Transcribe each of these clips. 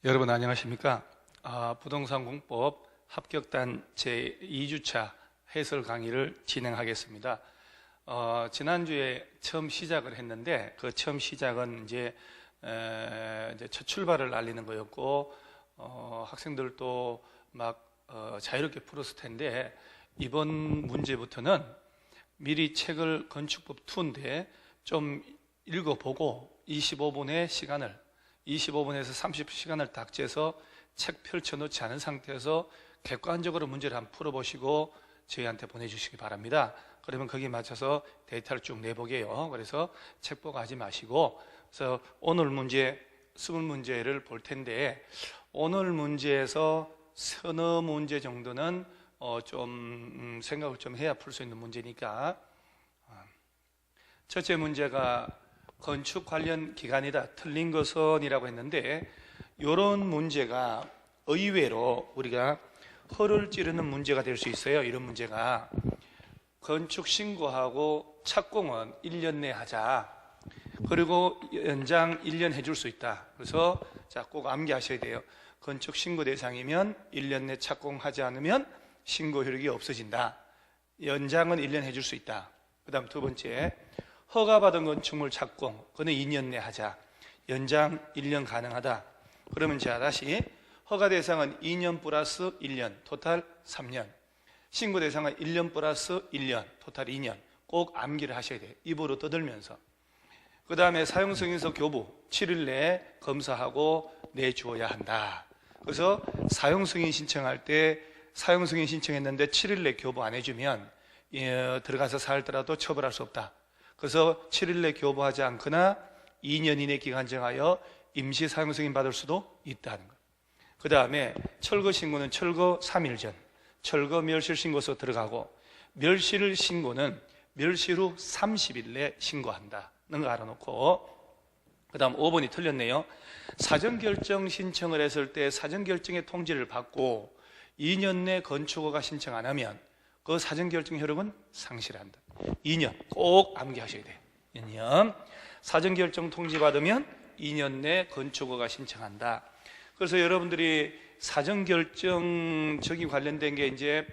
여러분 안녕하십니까? 부동산 공법 합격단 제2주차 해설 강의를 진행하겠습니다. 지난주에 처음 시작을 했는데 그 처음 시작은 이제 첫 출발을 알리는 거였고 학생들도 막 자유롭게 풀었을 텐데 이번 문제부터는 미리 책을 건축법 2인데 좀 읽어보고 25분의 시간을 25분에서 30시간을 딱 재서 책 펼쳐놓지 않은 상태에서 객관적으로 문제를 한번 풀어보시고 저희한테 보내주시기 바랍니다. 그러면 거기에 맞춰서 데이터를 쭉 내보게요. 그래서 책 보고 하지 마시고, 그래서 오늘 문제 20문제를 볼 텐데 오늘 문제에서 서너 문제 정도는 좀 생각을 좀 해야 풀 수 있는 문제니까. 첫째 문제가 건축 관련 기간이다. 틀린 것은이라고 했는데 이런 문제가 의외로 우리가 허를 찌르는 문제가 될 수 있어요. 이런 문제가 건축 신고하고 착공은 1년 내에 하자. 그리고 연장 1년 해줄 수 있다. 그래서 꼭 암기하셔야 돼요. 건축 신고 대상이면 1년 내 착공하지 않으면 신고 효력이 없어진다. 연장은 1년 해줄 수 있다. 그 다음 두 번째, 허가받은 건축물 착공, 그거는 2년 내 하자. 연장 1년 가능하다. 그러면 자, 다시 허가 대상은 2년 플러스 1년, 토탈 3년. 신고 대상은 1년 플러스 1년, 토탈 2년. 꼭 암기를 하셔야 돼요. 입으로 떠들면서. 그 다음에 사용승인서 교부 7일 내에 검사하고 내주어야 한다. 그래서 사용승인 신청할 때 사용승인 신청했는데 7일 내 교부 안 해주면 들어가서 살더라도 처벌할 수 없다. 그래서 7일 내 교부하지 않거나 2년 이내 기간 정하여 임시 사용 승인 받을 수도 있다는 것. 그 다음에 철거 신고는 철거 3일 전, 철거 멸실 신고서 들어가고, 멸실 신고는 멸실 후 30일 내 신고한다는 거 알아놓고, 그 다음 5번이 틀렸네요. 사전결정 신청을 했을 때 사전결정의 통지를 받고 2년 내 건축허가 신청 안 하면 그 사전결정 효력은 상실한다. 2년 꼭 암기하셔야 돼요. 2년 사전결정 통지 받으면 2년 내 건축허가 신청한다. 그래서 여러분들이 사전결정 관련된 게 이제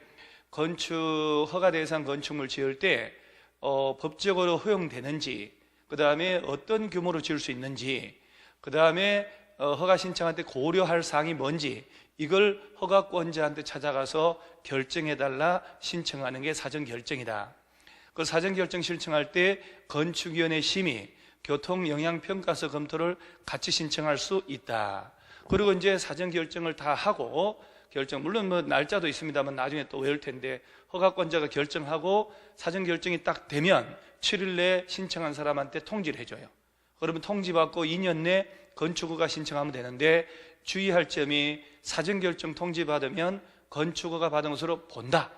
건축 허가 대상 건축물 지을 때 법적으로 허용되는지, 그 다음에 어떤 규모로 지을 수 있는지, 그 다음에 허가 신청할 때 고려할 사항이 뭔지, 이걸 허가권자한테 찾아가서 결정해달라 신청하는 게 사전결정이다. 그 사전결정 신청할 때 건축위원회 심의, 교통영향평가서 검토를 같이 신청할 수 있다. 그리고 이제 사전결정을 다 하고 물론 뭐 날짜도 있습니다만 나중에 또 외울 텐데, 허가권자가 결정하고 사전결정이 딱 되면 7일 내에 신청한 사람한테 통지를 해줘요. 그러면 통지받고 2년 내 건축허가 신청하면 되는데, 주의할 점이 사전결정 통지받으면 건축허가 받은 것으로 본다.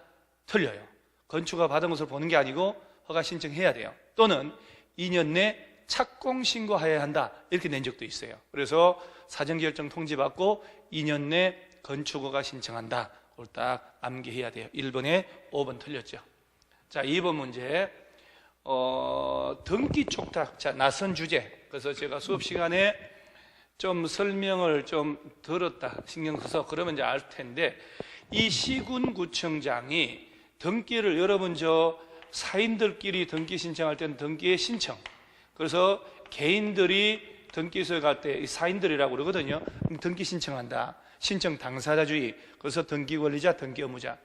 틀려요. 건축허가 받은 것으로 보는 게 아니고 허가 신청해야 돼요. 또는 2년 내 착공 신고해야 한다. 이렇게 낸 적도 있어요. 그래서 사전결정 통지받고 2년 내 건축허가 신청한다. 그걸 딱 암기해야 돼요. 1번에 5번 틀렸죠. 자, 2번 문제. 등기 촉탁. 자, 낯선 주제. 그래서 제가 수업 시간에 좀 설명을 좀 들었다 신경 써서 그러면 이제 알 텐데, 이 시군구청장이 등기를, 여러분 사인들끼리 등기 신청할 때는 등기의 신청, 그래서 개인들이 등기소에 갈 때 사인들이라고 그러거든요. 등기 신청한다. 신청 당사자주의. 그래서 등기 권리자, 등기 의무자.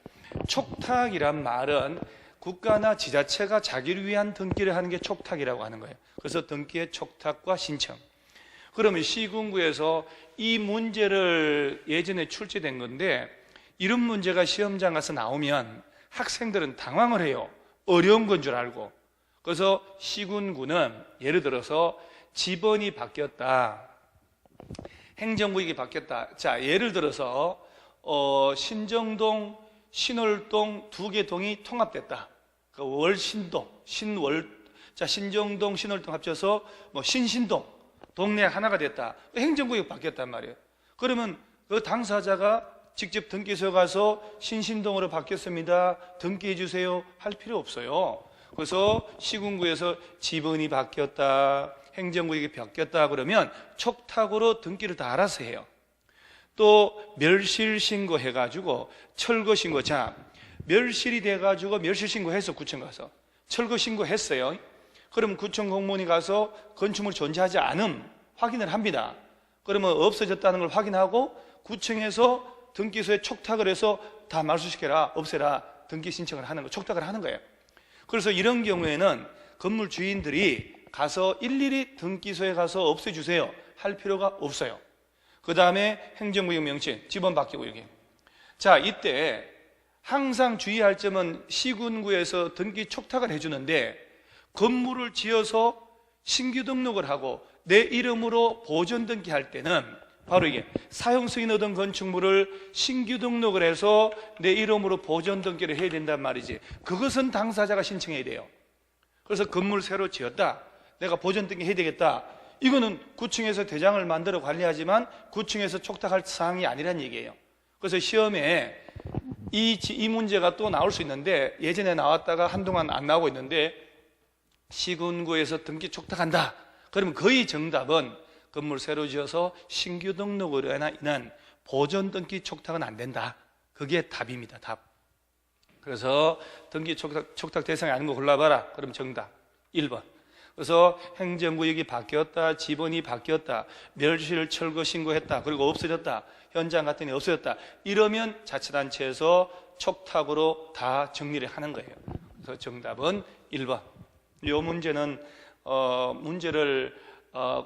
촉탁이란 말은 국가나 지자체가 자기를 위한 등기를 하는 게 촉탁이라고 하는 거예요. 그래서 등기의 촉탁과 신청. 그러면 시군구에서 이 문제를 예전에 출제된 건데, 이런 문제가 시험장 가서 나오면 학생들은 당황을 해요. 어려운 건 줄 알고. 그래서 시군구는 예를 들어서 지번이 바뀌었다, 행정구역이 바뀌었다. 자, 예를 들어서 신정동, 신월동 두 개 동이 통합됐다. 그 월신동, 신월, 자, 신정동, 신월동 합쳐서 신신동, 동네 하나가 됐다. 행정구역이 바뀌었단 말이에요. 그러면 그 당사자가 직접 등기소에 가서 신신동으로 바뀌었습니다, 등기해 주세요 할 필요 없어요. 그래서 시군구에서 지번이 바뀌었다, 행정구역이 바뀌었다 그러면 촉탁으로 등기를 다 알아서 해요. 또 멸실 신고해가지고 철거 신고. 자, 멸실이 돼가지고 멸실 신고해서 구청 가서 철거 신고했어요. 그럼 구청 공무원이 가서 건축물 존재하지 않음 확인을 합니다. 그러면 없어졌다는 걸 확인하고 구청에서 등기소에 촉탁을 해서 다 말소시켜라, 없애라 등기 신청을 하는 거, 촉탁을 하는 거예요. 그래서 이런 경우에는 건물 주인들이 가서 일일이 등기소에 가서 없애주세요 할 필요가 없어요. 그 다음에 행정구역 명칭 지번 바뀌고 여기. 자, 이때 항상 주의할 점은 시군구에서 등기 촉탁을 해주는데 건물을 지어서 신규 등록을 하고 내 이름으로 보존 등기할 때는 바로 이게 사용 승인 얻은 건축물을 신규 등록을 해서 내 이름으로 보존 등기를 해야 된단 말이지. 그것은 당사자가 신청해야 돼요. 그래서 건물 새로 지었다, 내가 보존 등기 해야 되겠다, 이거는 구청에서 대장을 만들어 관리하지만 구청에서 촉탁할 사항이 아니란 얘기예요. 그래서 시험에 이 문제가 또 나올 수 있는데, 예전에 나왔다가 한동안 안 나오고 있는데, 시군구에서 등기 촉탁한다 그러면 거의 정답은 건물 새로 지어서 신규 등록으로 인한 보존 등기 촉탁은 안 된다. 그게 답입니다. 답. 그래서 등기 촉탁 대상이 아닌 거 골라봐라. 그럼 정답 1번. 그래서 행정구역이 바뀌었다, 지번이 바뀌었다, 멸실 철거 신고했다, 그리고 없어졌다, 현장 갔더니 없어졌다, 이러면 자치단체에서 촉탁으로 다 정리를 하는 거예요. 그래서 정답은 1번. 이 문제는 문제를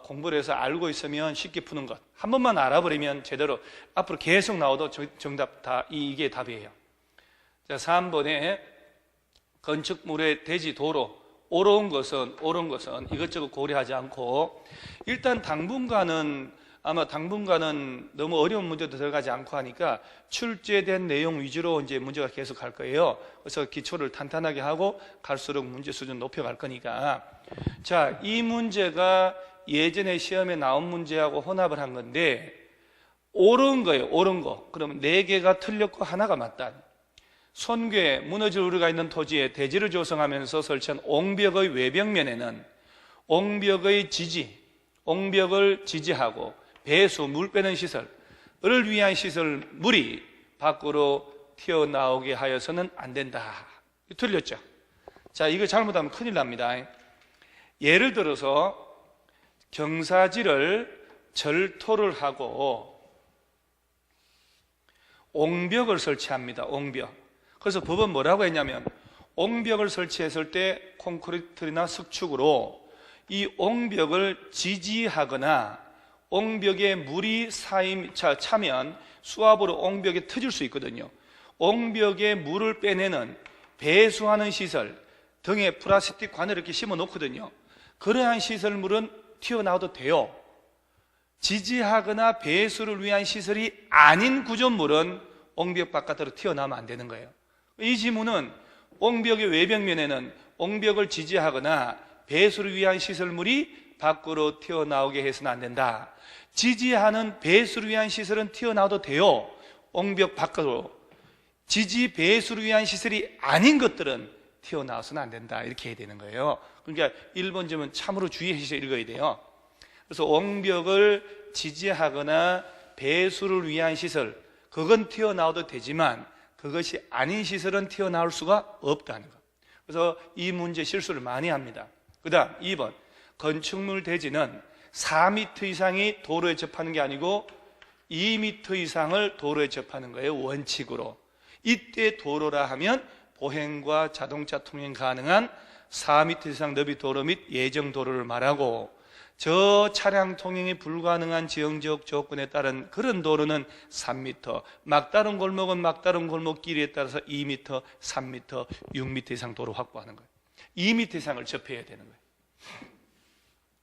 공부를 해서 알고 있으면 쉽게 푸는 것, 한 번만 알아버리면 제대로 앞으로 계속 나와도 정답 다 이게 답이에요. 자, 3번에 건축물의 대지 도로 옳은 것은 이것저것 고려하지 않고, 일단 당분간은 너무 어려운 문제도 들어가지 않고 하니까 출제된 내용 위주로 이제 문제가 계속 갈 거예요. 그래서 기초를 탄탄하게 하고 갈수록 문제 수준 높여갈 거니까. 자, 이 문제가 예전에 시험에 나온 문제하고 혼합을 한 건데 옳은 거예요. 옳은 거. 그러면 4개가 틀렸고 하나가 맞다. 손괴, 무너질 우려가 있는 토지에 대지를 조성하면서 설치한 옹벽의 외벽면에는 옹벽을 지지하고 배수, 물 빼는 시설을 위한 시설물이 밖으로 튀어나오게 하여서는 안 된다. 틀렸죠? 자, 이거 잘못하면 큰일 납니다. 예를 들어서 경사지를 절토를 하고 옹벽을 설치합니다. 옹벽. 그래서 법은 뭐라고 했냐면 옹벽을 설치했을 때 콘크리트나 석축으로 이 옹벽을 지지하거나 옹벽에 물이 차면 수압으로 옹벽에 터질 수 있거든요. 옹벽에 물을 빼내는 배수하는 시설 등에 플라스틱 관을 이렇게 심어 놓거든요. 그러한 시설물은 튀어나와도 돼요. 지지하거나 배수를 위한 시설이 아닌 구조물은 옹벽 바깥으로 튀어나오면 안 되는 거예요. 이 지문은 옹벽의 외벽면에는 옹벽을 지지하거나 배수를 위한 시설물이 밖으로 튀어나오게 해서는 안 된다. 지지하는 배수를 위한 시설은 튀어나와도 돼요. 옹벽 밖으로. 지지 배수를 위한 시설이 아닌 것들은 튀어나와서는 안 된다. 이렇게 해야 되는 거예요. 그러니까 1번 점은 참으로 주의해서 읽어야 돼요. 그래서 옹벽을 지지하거나 배수를 위한 시설, 그건 튀어나와도 되지만 그것이 아닌 시설은 튀어나올 수가 없다는 것. 그래서 이 문제 실수를 많이 합니다. 그 다음 2번, 건축물 대지는 4m 이상이 도로에 접하는 게 아니고 2m 이상을 도로에 접하는 거예요. 원칙으로. 이때 도로라 하면 보행과 자동차 통행 가능한 4m 이상 너비 도로 및 예정 도로를 말하고, 저 차량 통행이 불가능한 지형적 조건에 따른 그런 도로는 3m, 막다른 골목은 막다른 골목길에 따라서 2m, 3m, 6m 이상 도로 확보하는 거예요. 2m 이상을 접해야 되는 거예요.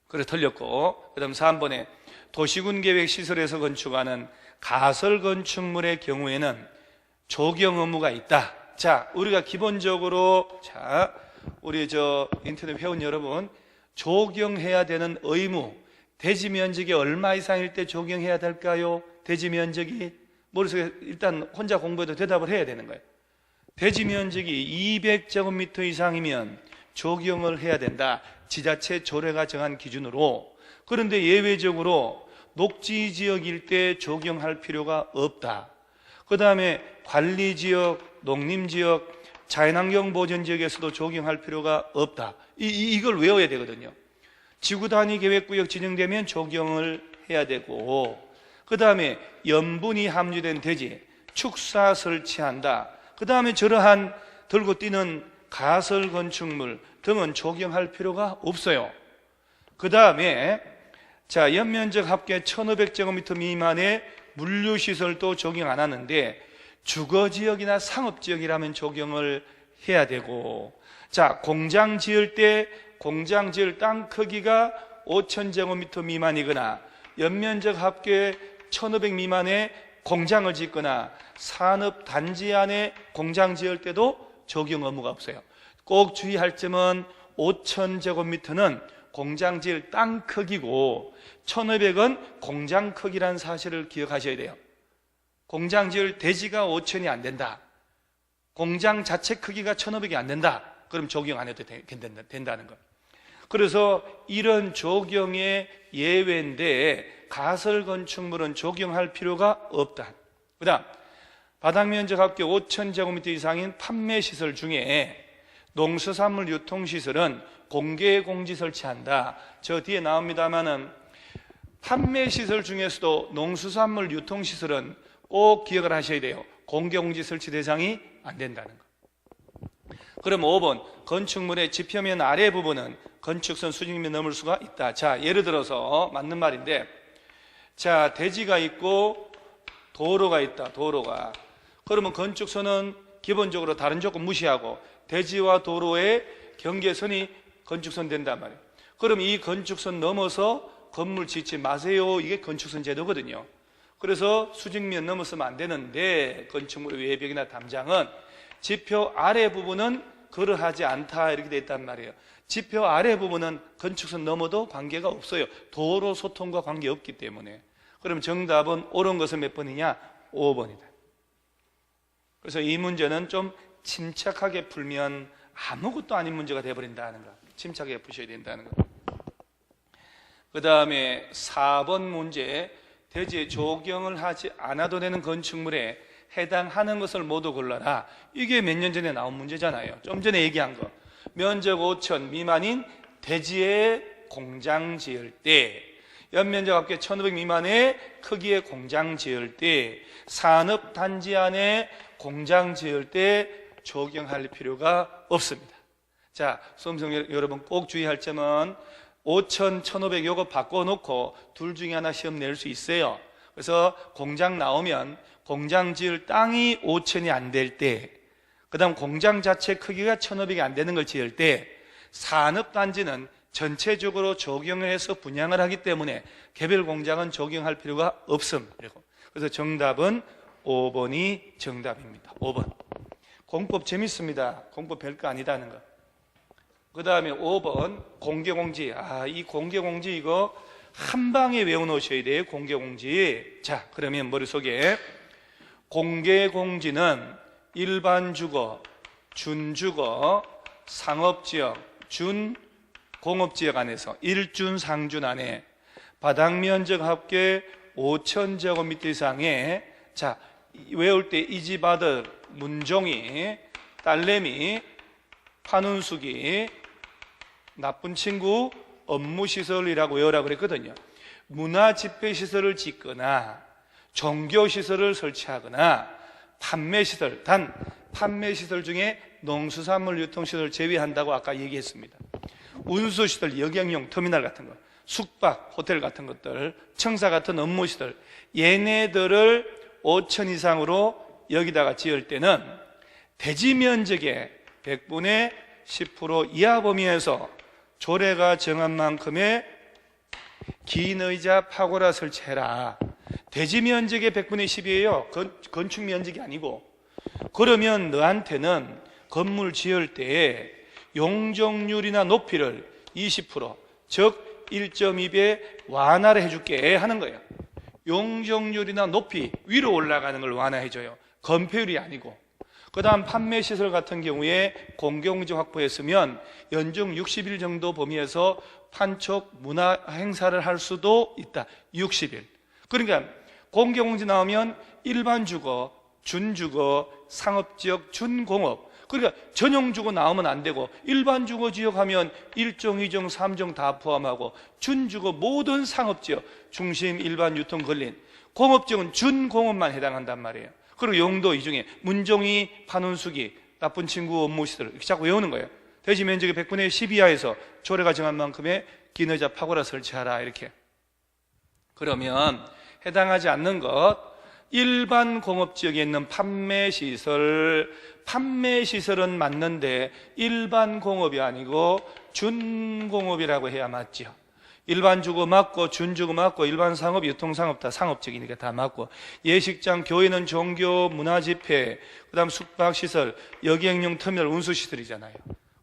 그래 틀렸고, 그 다음 3번에 도시군계획시설에서 건축하는 가설 건축물의 경우에는 조경 의무가 있다. 자, 우리가 기본적으로, 자, 우리 인터넷 회원 여러분, 조경해야 되는 의무, 대지 면적이 얼마 이상일 때 조경해야 될까요? 대지 면적이 머릿속에 일단 혼자 공부해도 대답을 해야 되는 거예요. 대지 면적이 200제곱미터 이상이면 조경을 해야 된다. 지자체 조례가 정한 기준으로. 그런데 예외적으로 녹지 지역일 때 적용할 필요가 없다. 그 다음에 관리지역, 농림지역, 자연환경 보전지역에서도 적용할 필요가 없다. 이걸 외워야 되거든요. 지구단위 계획구역 지정되면 적용을 해야 되고, 그 다음에 염분이 함유된 대지, 축사 설치한다. 그 다음에 저러한 들고 뛰는 가설 건축물 등은 적용할 필요가 없어요. 그 다음에 자, 연면적 합계 1500제곱미터 미만의 물류시설도 적용 안 하는데 주거지역이나 상업지역이라면 적용을 해야 되고, 자, 공장 지을 때 공장 지을 땅 크기가 5000제곱미터 미만이거나 연면적 합계 1500 미만의 공장을 짓거나 산업단지 안에 공장 지을 때도 적용 의무가 없어요. 꼭 주의할 점은 5000제곱미터는 공장 지을 땅 크기고 1500은 공장 크기라는 사실을 기억하셔야 돼요. 공장 지을 대지가 5000이 안 된다, 공장 자체 크기가 1500이 안 된다, 그럼 적용 안 해도 된다는 거. 그래서 이런 적용의 예외인데 가설 건축물은 적용할 필요가 없다. 그 다음 바닥면적 합계 5000제곱미터 이상인 판매시설 중에 농수산물 유통시설은 공개공지 설치한다. 저 뒤에 나옵니다만은 판매시설 중에서도 농수산물 유통시설은 꼭 기억을 하셔야 돼요. 공개공지 설치 대상이 안 된다는 거. 그럼 5번 건축물의 지표면 아래 부분은 건축선 수직면 넘을 수가 있다. 자, 예를 들어서 맞는 말인데, 자, 대지가 있고 도로가 있다. 도로가. 그러면 건축선은 기본적으로 다른 조건 무시하고 대지와 도로의 경계선이 건축선 된단 말이에요. 그럼 이 건축선 넘어서 건물 짓지 마세요. 이게 건축선 제도거든요. 그래서 수직면 넘어서면 안 되는데 건축물의 외벽이나 담장은 지표 아래 부분은 그러하지 않다 이렇게 돼 있단 말이에요. 지표 아래 부분은 건축선 넘어도 관계가 없어요. 도로 소통과 관계없기 때문에. 그럼 정답은 옳은 것은 몇 번이냐? 5번이다. 그래서 이 문제는 좀 침착하게 풀면 아무것도 아닌 문제가 돼버린다는 거. 침착하게 푸셔야 된다는 거. 그 다음에 4번 문제, 대지에 적용을 하지 않아도 되는 건축물에 해당하는 것을 모두 골라라. 이게 몇 년 전에 나온 문제잖아요. 좀 전에 얘기한 거. 면적 5000 미만인 대지에 공장 지을 때, 연면적 합계 1500 미만의 크기의 공장 지을 때, 산업단지 안에 공장 지을 때 적용할 필요가 없습니다. 자, 수험생 여러분 꼭 주의할 점은 5000, 1500 요거 바꿔놓고 둘 중에 하나 시험 낼 수 있어요. 그래서 공장 나오면 공장 지을 땅이 5000이 안 될 때, 그 다음 공장 자체 크기가 1500이 안 되는 걸 지을 때, 산업단지는 전체적으로 적용을 해서 분양을 하기 때문에 개별 공장은 적용할 필요가 없음. 그래서 정답은 5번이 정답입니다. 5번. 공법 재밌습니다. 공법 별거 아니다는 거. 그 다음에 5번 공개공지. 이 공개공지 이거 한 방에 외워놓으셔야 돼요. 공개공지. 자, 그러면 머릿속에 공개공지는 일반주거, 준주거, 상업지역, 준공업지역 안에서 일준상준 안에 바닥면적 합계 5000제곱미터 이상의, 자, 외울 때 이 집 아들, 문종이, 딸내미, 판운숙이, 나쁜 친구, 업무시설이라고 외우라고 그랬거든요. 문화집회시설을 짓거나 종교시설을 설치하거나 판매시설, 단 판매시설 중에 농수산물 유통시설을 제외한다고 아까 얘기했습니다. 운수시설, 여객용 터미널 같은 거, 숙박, 호텔 같은 것들, 청사 같은 업무시설, 얘네들을 5000 이상으로 여기다가 지을 때는 대지 면적의 100분의 10% 이하 범위에서 조례가 정한 만큼의 긴 의자 파고라 설치해라. 대지 면적의 100분의 10이에요. 건축 면적이 아니고. 그러면 너한테는 건물 지을 때에 용적률이나 높이를 20%, 즉 1.2배 완화를 해줄게 하는 거예요. 용적률이나 높이 위로 올라가는 걸 완화해줘요. 건폐율이 아니고. 그 다음 판매시설 같은 경우에 공개공지 확보했으면 연중 60일 정도 범위에서 판촉 문화 행사를 할 수도 있다. 60일. 그러니까 공개공지 나오면 일반 주거, 준주거, 상업지역, 준공업, 그러니까 전용 주거 나오면 안 되고 일반 주거 지역 하면 1종, 2종, 3종 다 포함하고 준주거 모든 상업지역, 중심, 일반, 유통, 걸린 공업지역은 준공업만 해당한단 말이에요. 그리고 용도 이 중에 문종이, 판운수기, 나쁜 친구, 업무시설 이렇게 자꾸 외우는 거예요. 대지 면적의 100분의 10 이하에서 조례가 정한 만큼의 기너자 파고라 설치하라 이렇게. 그러면 해당하지 않는 것, 일반 공업지역에 있는 판매시설은 맞는데 일반 공업이 아니고 준공업이라고 해야 맞죠. 일반 주거 맞고 준주거 맞고 일반 상업, 유통상업 다 상업적이니까 다 맞고 예식장, 교회는 종교, 문화집회, 그 다음 숙박시설, 여객용 터미널, 운수시설이잖아요.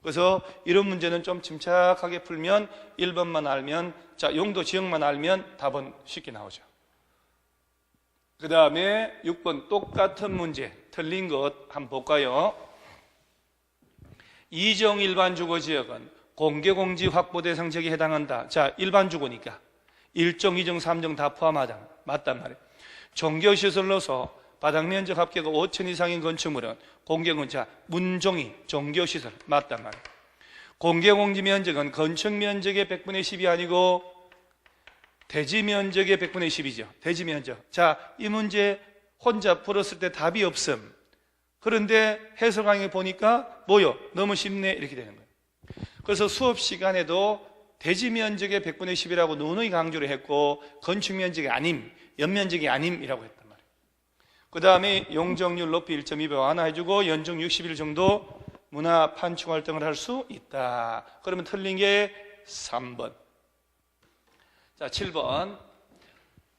그래서 이런 문제는 좀 침착하게 풀면 1번만 알면, 자, 용도 지역만 알면 답은 쉽게 나오죠. 그 다음에 6번 똑같은 문제 틀린 것 한번 볼까요? 이종 일반 주거지역은 공개공지 확보 대상 지역에 해당한다. 자, 일반 주거니까 1종, 2종, 3종 다 포함하다. 맞단 말이에요. 종교시설로서 바닥면적 합계가 5천 이상인 건축물은 공개공지, 자, 문종이 종교시설 맞단 말이에요. 공개공지 면적은 건축 면적의 100분의 10이 아니고 대지 면적의 100분의 10이죠. 대지 면적. 자, 이 문제 혼자 풀었을 때 답이 없음. 그런데 해설 강의 보니까 뭐요? 너무 쉽네 이렇게 되는 거예요. 그래서 수업 시간에도 대지 면적의 100분의 10이라고 누누이 강조를 했고 건축 면적이 아님, 연면적이 아님이라고 했단 말이에요. 그 다음에 용적률 높이 1.2배 완화해주고 연중 60일 정도 문화 판촉 활동을 할 수 있다. 그러면 틀린 게 3번. 자, 7번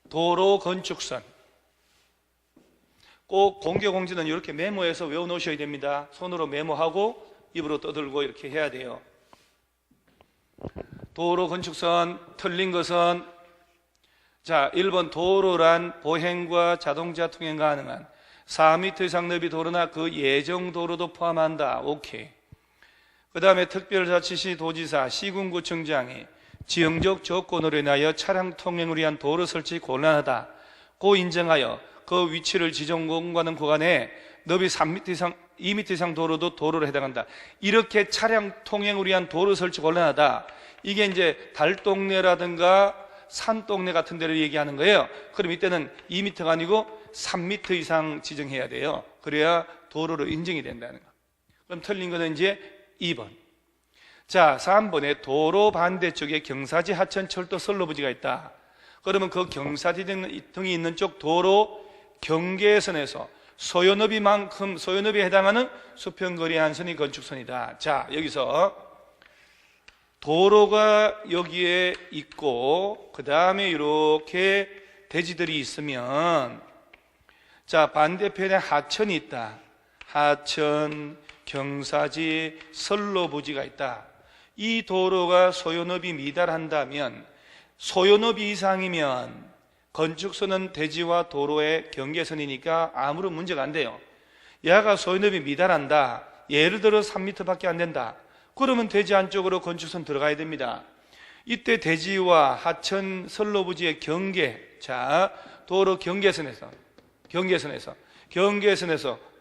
도로 건축선. 꼭 공개공지는 이렇게 메모해서 외워놓으셔야 됩니다. 손으로 메모하고 입으로 떠들고 이렇게 해야 돼요. 도로 건축선 틀린 것은, 자, 1번 도로란 보행과 자동차 통행 가능한 4m 이상 너비 도로나 그 예정 도로도 포함한다. 오케이. 그 다음에 특별자치시 도지사, 시군구청장이 지형적 조건으로 인하여 차량 통행을 위한 도로 설치 곤란하다 고 인정하여 그 위치를 지정 공간은 구간에 너비 3m 이상, 2m 이상 도로도 도로로 해당한다. 이렇게 차량 통행을 위한 도로 설치 곤란하다. 이게 이제 달동네라든가 산동네 같은 데를 얘기하는 거예요. 그럼 이때는 2m가 아니고 3m 이상 지정해야 돼요. 그래야 도로로 인정이 된다는 거. 그럼 틀린 거는 이제 2번. 자, 3번에 도로 반대쪽에 경사지, 하천, 철도, 선로부지가 있다. 그러면 그 경사지 등이 있는 쪽 도로 경계선에서 소요너비만큼, 소요너비에 해당하는 수평거리 한선이 건축선이다. 자, 여기서 도로가 여기에 있고 그 다음에 이렇게 대지들이 있으면, 자, 반대편에 하천이 있다. 하천, 경사지, 선로부지가 있다. 이 도로가 소요너비 미달한다면, 소요너비 이상이면 건축선은 대지와 도로의 경계선이니까 아무런 문제가 안 돼요. 얘가 소요너비 미달한다. 예를 들어 3m밖에 안 된다. 그러면 대지 안쪽으로 건축선 들어가야 됩니다. 이때 대지와 하천, 선로부지의 경계, 자, 도로 경계선에서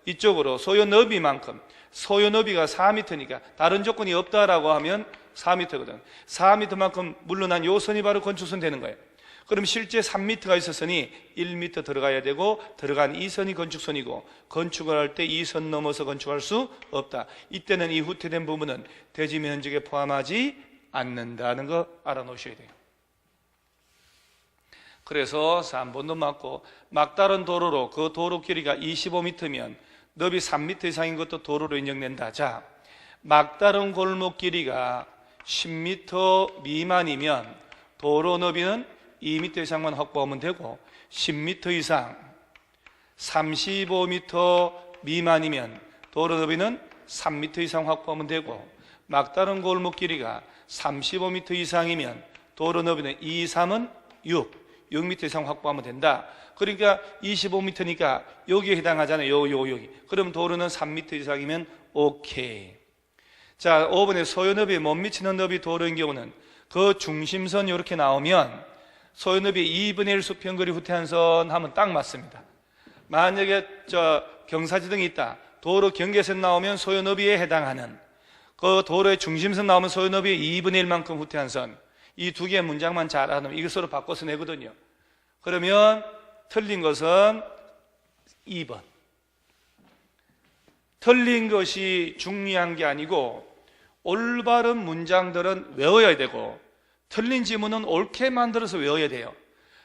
이쪽으로 소요너비만큼, 소요너비가 4m니까 다른 조건이 없다라고 하면 4m거든. 4m만큼 물러난 요 선이 바로 건축선 되는 거예요. 그럼 실제 3m가 있었으니 1m 들어가야 되고, 들어간 이 선이 건축선이고, 건축을 할 때 이 선 넘어서 건축할 수 없다. 이때는 이 후퇴된 부분은 대지 면적에 포함하지 않는다는 거 알아놓으셔야 돼요. 그래서 3번도 맞고, 막다른 도로로 그 도로 길이가 25m면 너비 3m 이상인 것도 도로로 인정된다. 자, 막다른 골목 길이가 10m 미만이면 도로 너비는 2m 이상만 확보하면 되고, 10m 이상 35m 미만이면 도로 너비는 3m 이상 확보하면 되고, 막다른 골목 길이가 35m 이상이면 도로 너비는 2, 3은 6, 6m 이상 확보하면 된다. 그러니까 25m니까 여기에 해당하잖아요. 여기. 그럼 도로는 3m 이상이면 오케이. 자, 5번에 소요너비에 못 미치는 너비 도로인 경우는 그 중심선 이렇게 나오면 소요너비 2분의 1 수평거리 후퇴한선 하면 딱 맞습니다. 만약에 경사지등이 있다. 도로 경계선 나오면 소요너비에 해당하는 그 도로의 중심선 나오면 소요너비의 2분의 1만큼 후퇴한선. 이 두 개의 문장만 잘 알아두면 이거 서로 바꿔서 내거든요. 그러면 틀린 것은 2번. 틀린 것이 중요한 게 아니고 올바른 문장들은 외워야 되고 틀린 지문은 옳게 만들어서 외워야 돼요.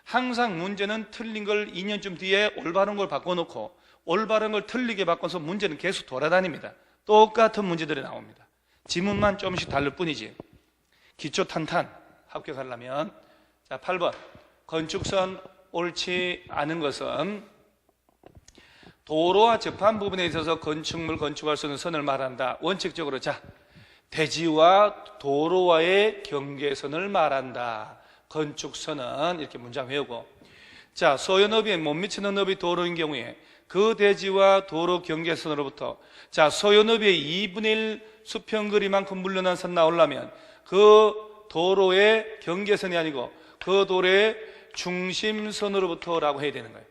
항상 문제는 틀린 걸 2년쯤 뒤에 올바른 걸 바꿔놓고 올바른 걸 틀리게 바꿔서 문제는 계속 돌아다닙니다. 똑같은 문제들이 나옵니다. 지문만 조금씩 다를 뿐이지. 기초 탄탄 합격하려면. 자, 8번 건축선 옳지 않은 것은 도로와 접한 부분에 있어서 건축물 건축할 수 있는 선을 말한다. 원칙적으로 자, 대지와 도로와의 경계선을 말한다. 건축선은 이렇게 문장 외우고, 자, 소요너비에 못 미치는 너비 도로인 경우에 그 대지와 도로 경계선으로부터 자, 소요너비의 2분의 1 수평거리만큼 물러난 선 나오려면 그 도로의 경계선이 아니고 그 도로의 중심선으로부터라고 해야 되는 거예요.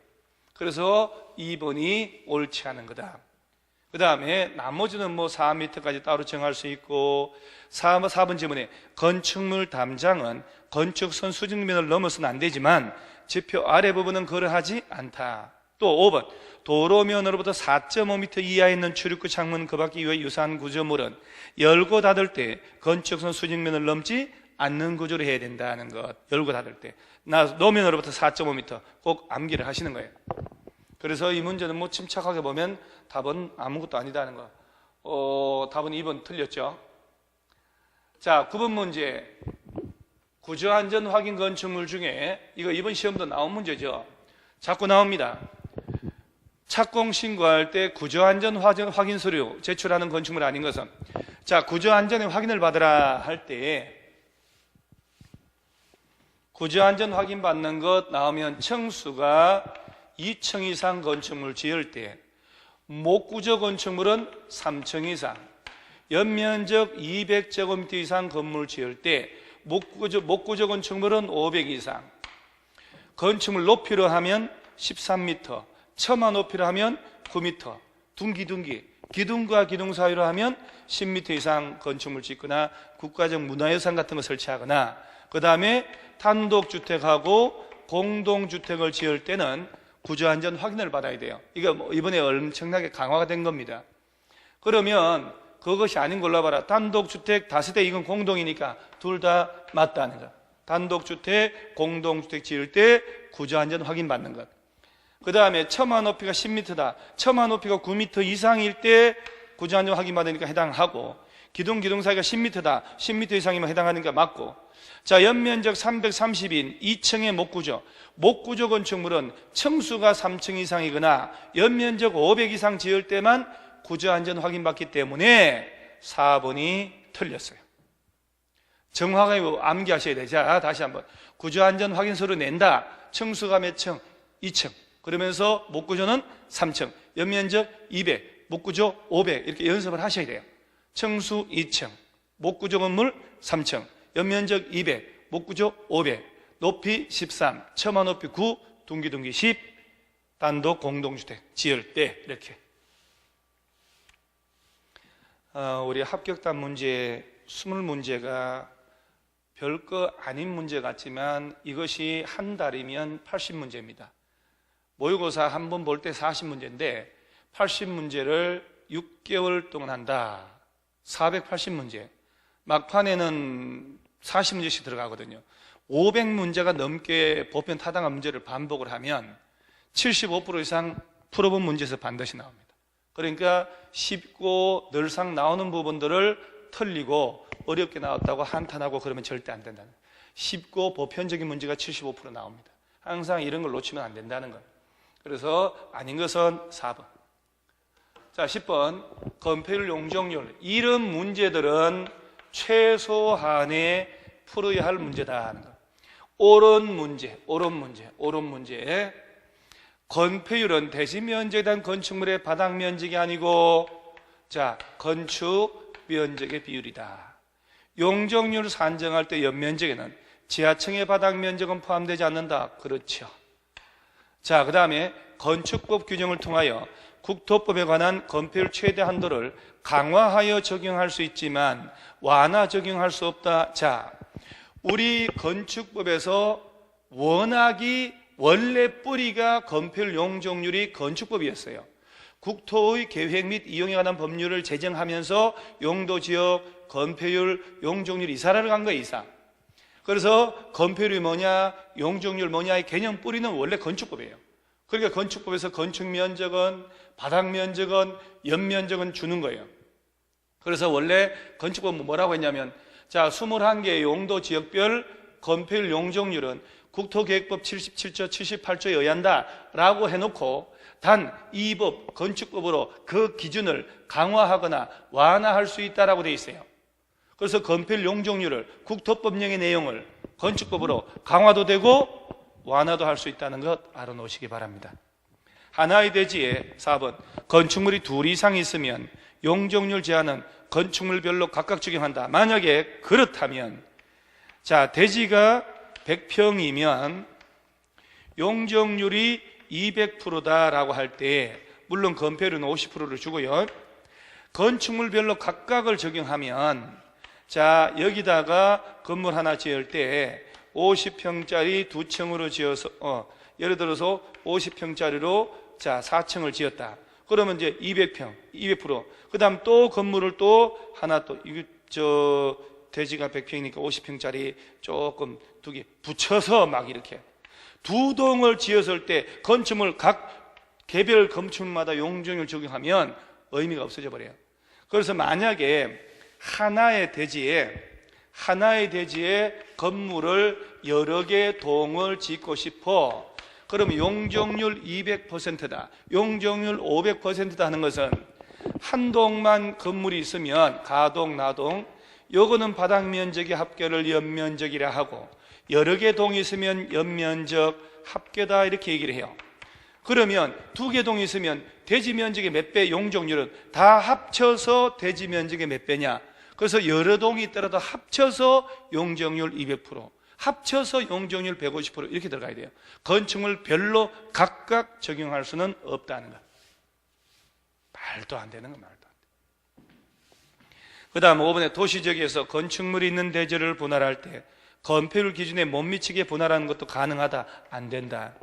그래서 2번이 옳지 않은 거다. 그 다음에 나머지는 뭐 4m까지 따로 정할 수 있고 4번 지문에 건축물 담장은 건축선 수직면을 넘어서는 안 되지만 지표 아래 부분은 그러하지 않다. 또 5번 도로면으로부터 4.5m 이하에 있는 출입구 창문 그 밖 이외의 유사한 구조물은 열고 닫을 때 건축선 수직면을 넘지 않는 구조로 해야 된다는 것. 열고 닫을 때 노면으로부터 4.5m 꼭 암기를 하시는 거예요. 그래서 이 문제는 뭐 침착하게 보면 답은 아무것도 아니다는 거. 답은 2번 틀렸죠. 자, 9번 문제. 구조안전 확인 건축물 중에 이거 이번 시험도 나온 문제죠. 자꾸 나옵니다. 착공 신고할 때 구조안전 확인 서류 제출하는 건축물 아닌 것은, 자, 구조안전의 확인을 받으라 할 때 구조안전 확인 받는 것 나오면 층수가 2층 이상 건축물 지을 때, 목구조 건축물은 3층 이상, 연면적 200제곱미터 이상 건물 지을 때 목구조 건축물은 500 이상, 건축물 높이로 하면 13m, 처마 높이로 하면 9m, 둥기, 기둥과 기둥 사이로 하면 10m 이상 건축물 짓거나 국가적 문화유산 같은 거 설치하거나, 그 다음에 단독주택하고 공동주택을 지을 때는 구조안전 확인을 받아야 돼요. 이거 이번에 엄청나게 강화가 된 겁니다. 그러면 그것이 아닌 걸로 봐라. 단독주택, 다세대 이건 공동이니까 둘 다 맞다는 것. 단독주택, 공동주택 지을 때 구조안전 확인 받는 것. 그 다음에 처마 높이가 10m다. 처마 높이가 9m 이상일 때 구조안전 확인 받으니까 해당하고, 기둥 사이가 10m다. 10m 이상이면 해당하니까 맞고. 자, 연면적 330인 2층의 목구조 건축물은 층수가 3층 이상이거나 연면적 500 이상 지을 때만 구조안전 확인 받기 때문에 4번이 틀렸어요. 정확하게 암기하셔야 돼요. 자, 다시 한번. 구조안전 확인서를 낸다. 층수가 몇 층? 2층. 그러면서 목구조는 3층, 연면적 200, 목구조 500 이렇게 연습을 하셔야 돼요. 층수 2층, 목구조 건물 3층, 연면적 200, 목구조 500, 높이 13, 처마 높이 9, 둥기 10, 단독 공동주택 지을 때 이렇게. 우리 합격단 문제 20문제가 별거 아닌 문제 같지만 이것이 한 달이면 80문제입니다. 모의고사 한 번 볼 때 40문제인데 80문제를 6개월 동안 한다. 480문제. 막판에는 40문제씩 들어가거든요. 500문제가 넘게 보편 타당한 문제를 반복을 하면 75% 이상 풀어본 문제에서 반드시 나옵니다. 그러니까 쉽고 늘상 나오는 부분들을 틀리고 어렵게 나왔다고 한탄하고 그러면 절대 안 된다는 거예요. 쉽고 보편적인 문제가 75% 나옵니다. 항상 이런 걸 놓치면 안 된다는 거예요. 그래서 아닌 것은 4번. 자, 10번 건폐율 용적률. 이런 문제들은 최소한의 풀어야 할 문제다 하는 거. 옳은 문제. 건폐율은 대지 면적에 대한 건축물의 바닥 면적이 아니고 건축 면적의 비율이다. 용적률을 산정할 때 연면적에는 지하층의 바닥 면적은 포함되지 않는다. 그렇죠. 그 다음에 건축법 규정을 통하여 국토법에 관한 건폐율 최대 한도를 강화하여 적용할 수 있지만 완화 적용할 수 없다. 우리 건축법에서 원학이 원래 뿌리가 건폐율 용적률이 건축법이었어요. 국토의 계획 및 이용에 관한 법률을 제정하면서 용도지역, 건폐율, 용적률 이사를 간 거예요. 이사. 그래서 건폐율이 뭐냐, 용적률 뭐냐의 개념 뿌리는 원래 건축법이에요. 그러니까 건축법에서 건축면적은, 바닥면적은, 연면적은 주는 거예요. 그래서 원래 건축법은 뭐라고 했냐면 21개의 용도지역별 건폐율 용적률은 국토계획법 77조, 78조에 의한다 라고 해놓고 단 이 법, 건축법으로 그 기준을 강화하거나 완화할 수 있다라고 되어 있어요. 그래서 건폐율 용적률을 국토법령의 내용을 건축법으로 강화도 되고 완화도 할 수 있다는 것 알아놓으시기 바랍니다. 하나의 대지에 4번 건축물이 둘 이상 있으면 용적률 제한은 건축물별로 각각 적용한다. 만약에 그렇다면 대지가 100평이면 용적률이 200%다라고 할 때 물론 건폐율은 50%를 주고요. 건축물별로 각각을 적용하면 여기다가 건물 하나 지을 때 50평짜리 2층으로 지어서 예를 들어서 50평짜리로 4층을 지었다. 그러면 이제 200평, 200%. 그다음 또 건물을 또 하나 또 대지가 100평이니까 50평짜리 조금 두 개 붙여서 막 이렇게 두 동을 지었을 때 건축물 각 개별 건축물마다 용적률 적용하면 의미가 없어져 버려요. 그래서 만약에 하나의 대지에 건물을 여러 개 동을 짓고 싶어. 그러면 용적률 200%다. 용적률 500%다 하는 것은 한 동만 건물이 있으면 가동, 나동, 요거는 바닥 면적의 합계를 연면적이라 하고 여러 개 동이 있으면 연면적 합계다 이렇게 얘기를 해요. 그러면 두 개 동이 있으면 대지 면적의 몇 배, 용적률은 다 합쳐서 대지 면적의 몇 배냐? 그래서 여러 동이 있더라도 합쳐서 용적률 200%, 합쳐서 용적률 150% 이렇게 들어가야 돼요. 건축물 별로 각각 적용할 수는 없다는 것. 말도 안 되는 거 말도 안 돼. 그 다음 5번에 도시지역에서 건축물이 있는 대지를 분할할 때 건폐율 기준에 못 미치게 분할하는 것도 가능하다? 안 된다.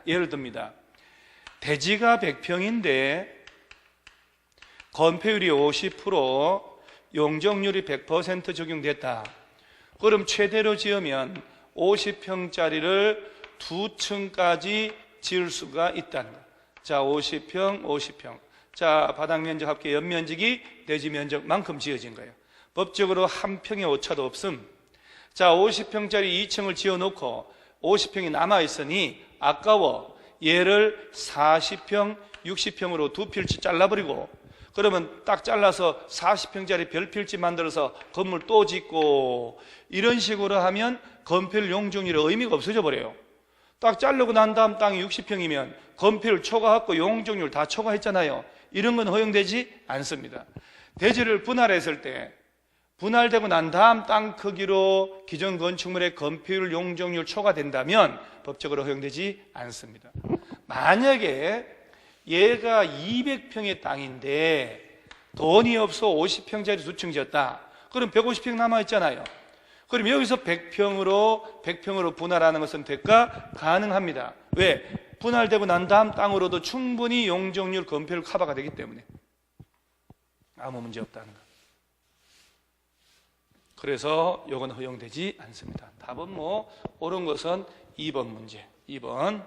예를 듭니다. 대지가 100평인데 건폐율이 50%, 용적률이 100% 적용됐다. 그럼 최대로 지으면 50평짜리를 2층까지 지을 수가 있다는 거예요. 50평. 바닥 면적 합계 연면적이 대지 면적만큼 지어진 거예요. 법적으로 한 평의 오차도 없음. 50평짜리 2층을 지어놓고 50평이 남아있으니 아까워. 얘를 40평, 60평으로 두 필지 잘라버리고 그러면 딱 잘라서 40평짜리 별필지 만들어서 건물 또 짓고 이런 식으로 하면 건폐율 용적률의 의미가 없어져 버려요. 딱 자르고 난 다음 땅이 60평이면 건폐율 초과하고 용적률 다 초과했잖아요. 이런 건 허용되지 않습니다. 대지를 분할했을 때 분할되고 난 다음 땅 크기로 기존 건축물의 건폐율 용적률 초과된다면 법적으로 허용되지 않습니다. 만약에 얘가 200평의 땅인데 돈이 없어 50평짜리 2층 지었다. 그럼 150평 남아있잖아요. 그럼 여기서 100평으로 분할하는 것은 될까? 가능합니다. 왜? 분할되고 난 다음 땅으로도 충분히 용적률 건폐율 커버가 되기 때문에 아무 문제 없다는 거. 그래서 이건 허용되지 않습니다. 답은 옳은 것은 2번 문제. 2번.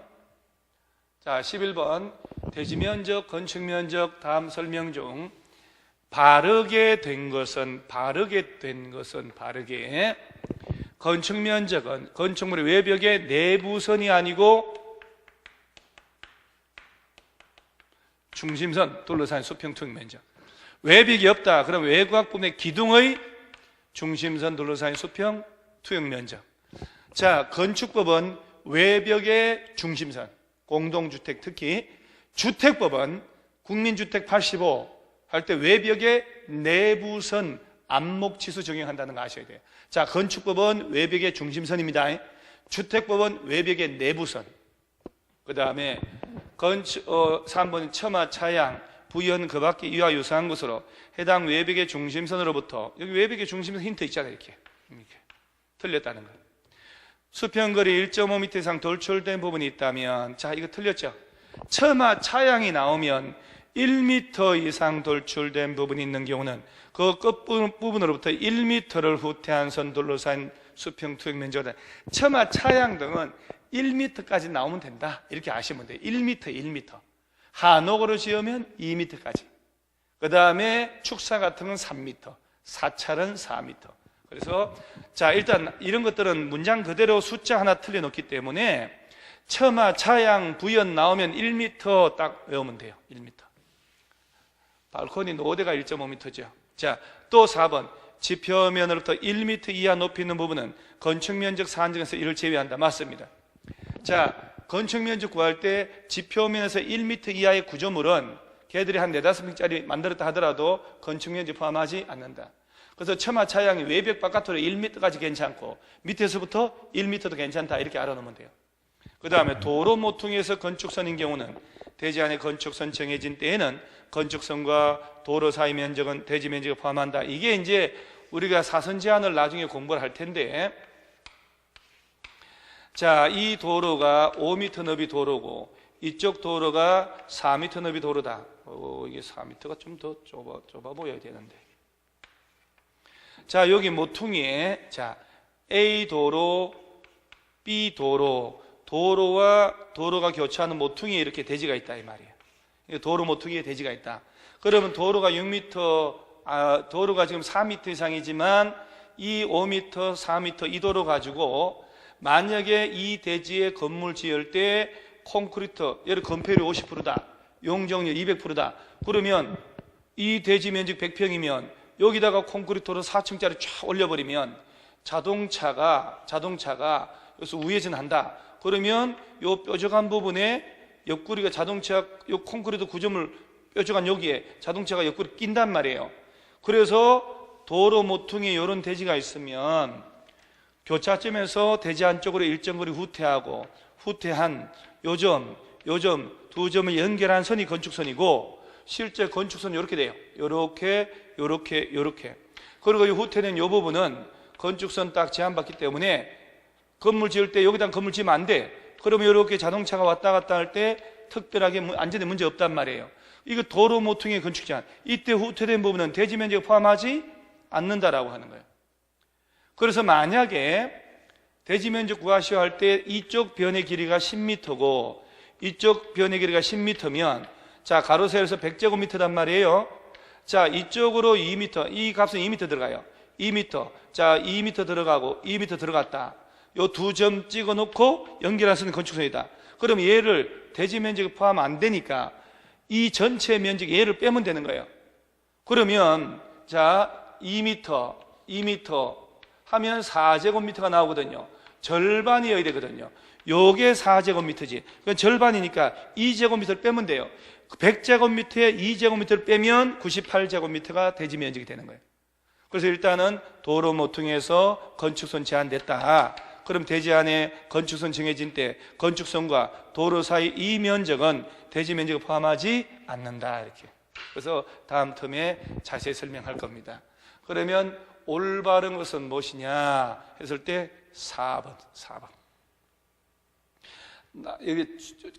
11번. 대지면적, 건축면적 다음 설명 중 바르게 된 것은 건축면적은 건축물의 외벽의 내부선이 아니고 중심선, 둘러싼 수평 투영 면적. 외벽이 없다. 그럼 외곽 부분의 기둥의 중심선, 둘러싼 수평 투영 면적. 자, 건축법은 외벽의 중심선, 공동주택 특히 주택법은 국민주택 85 할 때 외벽의 내부선 안목치수 적용한다는 거 아셔야 돼요. 자, 건축법은 외벽의 중심선입니다. 주택법은 외벽의 내부선. 그 다음에 3번 처마, 차양, 부연 그 밖에 이와 유사한 것으로 해당 외벽의 중심선으로부터, 여기 외벽의 중심선 힌트 있잖아요. 이렇게 틀렸다는 거예요. 수평거리 1.5m 이상 돌출된 부분이 있다면, 자, 이거 틀렸죠? 처마, 차양이 나오면 1m 이상 돌출된 부분이 있는 경우는 그 끝부분으로부터 1m를 후퇴한 선 둘러싼 수평 투영 면적이다. 처마, 차양 등은 1m까지 나오면 된다. 이렇게 아시면 돼요. 1m. 한옥으로 지으면 2m까지. 그 다음에 축사 같은 건 3m, 사찰은 4m. 그래서 자, 일단 이런 것들은 문장 그대로 숫자 하나 틀려놓기 때문에 처마, 차양, 부연 나오면 1m 딱 외우면 돼요. 1m. 발코니 노대가 1.5m죠. 자, 또 4번 지표면으로부터 1m 이하 높이 있는 부분은 건축면적 사안정에서 이를 제외한다. 맞습니다. 자, 건축면적 구할 때 지표면에서 1m 이하의 구조물은 걔들이 한 4-5평짜리 만들었다 하더라도 건축면적 포함하지 않는다. 그래서 처마, 차양이 외벽 바깥으로 1m까지 괜찮고 밑에서부터 1m도 괜찮다. 이렇게 알아놓으면 돼요. 그 다음에 도로 모퉁이에서 건축선인 경우는 대지 안에 건축선 정해진 때에는 건축선과 도로 사이 면적은 대지 면적을 포함한다. 이게 이제 우리가 사선 제한을 나중에 공부를 할 텐데, 자, 이 도로가 5m 너비 도로고 이쪽 도로가 4m 너비 도로다. 이게 4m가 좀 더 좁아 보여야 되는데. 자, 여기 모퉁이에 자, A 도로, B 도로, 도로와 도로가 교차하는 모퉁이에 이렇게 대지가 있다 이 말이에요. 도로 모퉁이에 대지가 있다. 그러면 도로가 6m, 도로가 지금 4m 이상이지만 이 5m, 4m 이 도로 가지고 만약에 이 대지에 건물 지을 때 콘크리트, 예를 건폐율이 50%다. 용적률 200%다. 그러면 이 대지 면적 100평이면 여기다가 콘크리트로 4층짜리 쫙 올려버리면 자동차가 여기서 우회전한다. 그러면 요 뾰족한 부분에 옆구리가 자동차, 요 콘크리트 구조물 뾰족한 여기에 자동차가 옆구리 낀단 말이에요. 그래서 도로 모퉁이에 이런 대지가 있으면 교차점에서 대지 안쪽으로 일정 거리 후퇴하고 후퇴한 요점 두 점을 연결한 선이 건축선이고 실제 건축선은 이렇게 돼요. 요렇게 그리고 이 후퇴된 이 부분은 건축선 딱 제한받기 때문에 건물 지을 때 여기다 건물 지으면 안 돼. 그러면 이렇게 자동차가 왔다 갔다 할 때 특별하게 안전에 문제 없단 말이에요. 이거 도로 모퉁이의 건축 제한. 이때 후퇴된 부분은 대지 면적에 포함하지 않는다라고 하는 거예요. 그래서 만약에 대지 면적 구하시오 할 때 이쪽 변의 길이가 10m고 이쪽 변의 길이가 10m면 자, 가로 세로에서 100제곱미터단 말이에요. 자, 이쪽으로 2m, 이 값은 2m 들어가요. 2m. 자, 2m 들어가고 2m 들어갔다. 요 두 점 찍어 놓고 연결할 수 있는 건축선이다. 그럼 얘를 대지 면적에 포함 안 되니까 이 전체 면적 얘를 빼면 되는 거예요. 그러면 자, 2m 하면 4제곱미터가 나오거든요. 절반이어야 되거든요. 요게 4제곱미터지. 그건 절반이니까 2제곱미터를 빼면 돼요. 100제곱미터에 2제곱미터를 빼면 98제곱미터가 대지 면적이 되는 거예요. 그래서 일단은 도로 모퉁이에서 건축선 제한됐다. 그럼 대지 안에 건축선 정해진 때 건축선과 도로 사이 이 면적은 대지 면적을 포함하지 않는다. 이렇게. 그래서 다음 텀에 자세히 설명할 겁니다. 그러면 올바른 것은 무엇이냐 했을 때 4번. 여기